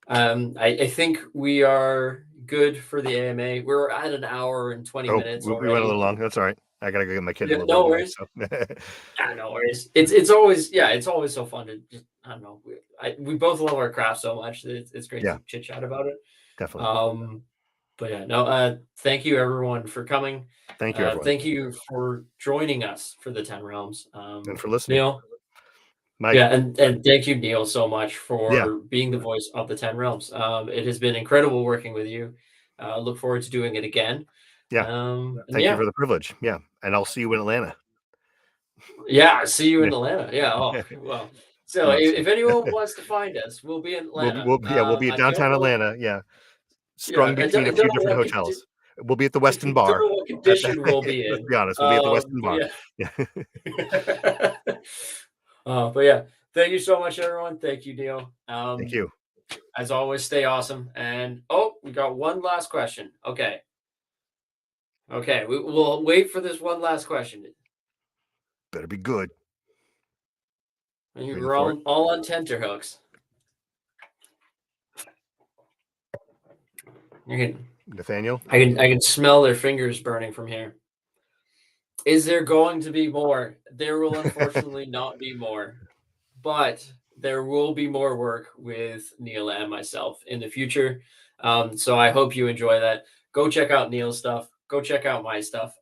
I think we are good for the AMA. We're at an hour and 20 minutes already. We went a little long. That's all right. I gotta go get my kid. No worries. Yeah, no worries. It's always so fun to just, I don't know. We both love our craft so much that it's great to chit chat about it. Definitely. But yeah, no. Thank you everyone for coming. Thank you, everyone. Thank you for joining us for the 10 Realms. And for listening, Neil. Mike. Yeah, and thank you, Neil, so much for being the voice of the 10 Realms. It has been incredible working with you. Look forward to doing it again. Yeah. Thank you for the privilege. Yeah. And I'll see you in Atlanta. Yeah, see you in Atlanta. Yeah. Oh, well. So if anyone wants to find us, we'll be in Atlanta. We'll be at downtown Atlanta. Yeah. Strung between a few different hotels. We'll be at the Westin Bar. Don't know what condition we'll be in. Let's be honest. We'll be at the Westin Bar. Yeah. But yeah, thank you so much, everyone. Thank you, Neil. Thank you. As always, stay awesome. And we got one last question. Okay, we'll wait for this one last question. Better be good. We're all on tenterhooks. Nathaniel? I can smell their fingers burning from here. Is there going to be more? There will unfortunately not be more, but there will be more work with Neil and myself in the future. So I hope you enjoy that. Go check out Neil's stuff. Go check out my stuff.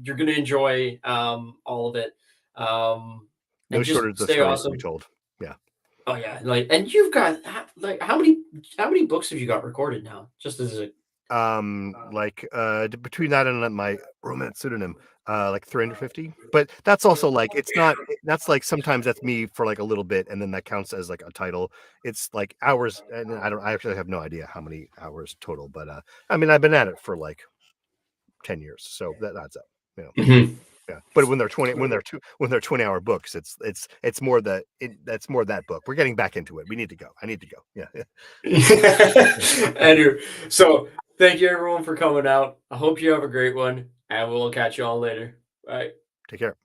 You're gonna enjoy all of it. No shortage of stories to be told. Yeah. Oh yeah, and you've got how many books have you got recorded now? Just as a between that and my romance pseudonym, 350. But that's also that's sometimes that's me for a little bit, and then that counts as a title. It's hours, and I actually have no idea how many hours total, but I mean I've been at it for 10 years, so that adds up. Yeah, but when they're 20-hour books, it's more that's more that book. We're getting back into it. We need to go. I need to go. Yeah. Andrew, so thank you everyone for coming out. I hope you have a great one, and we'll catch you all later. Bye. Take care.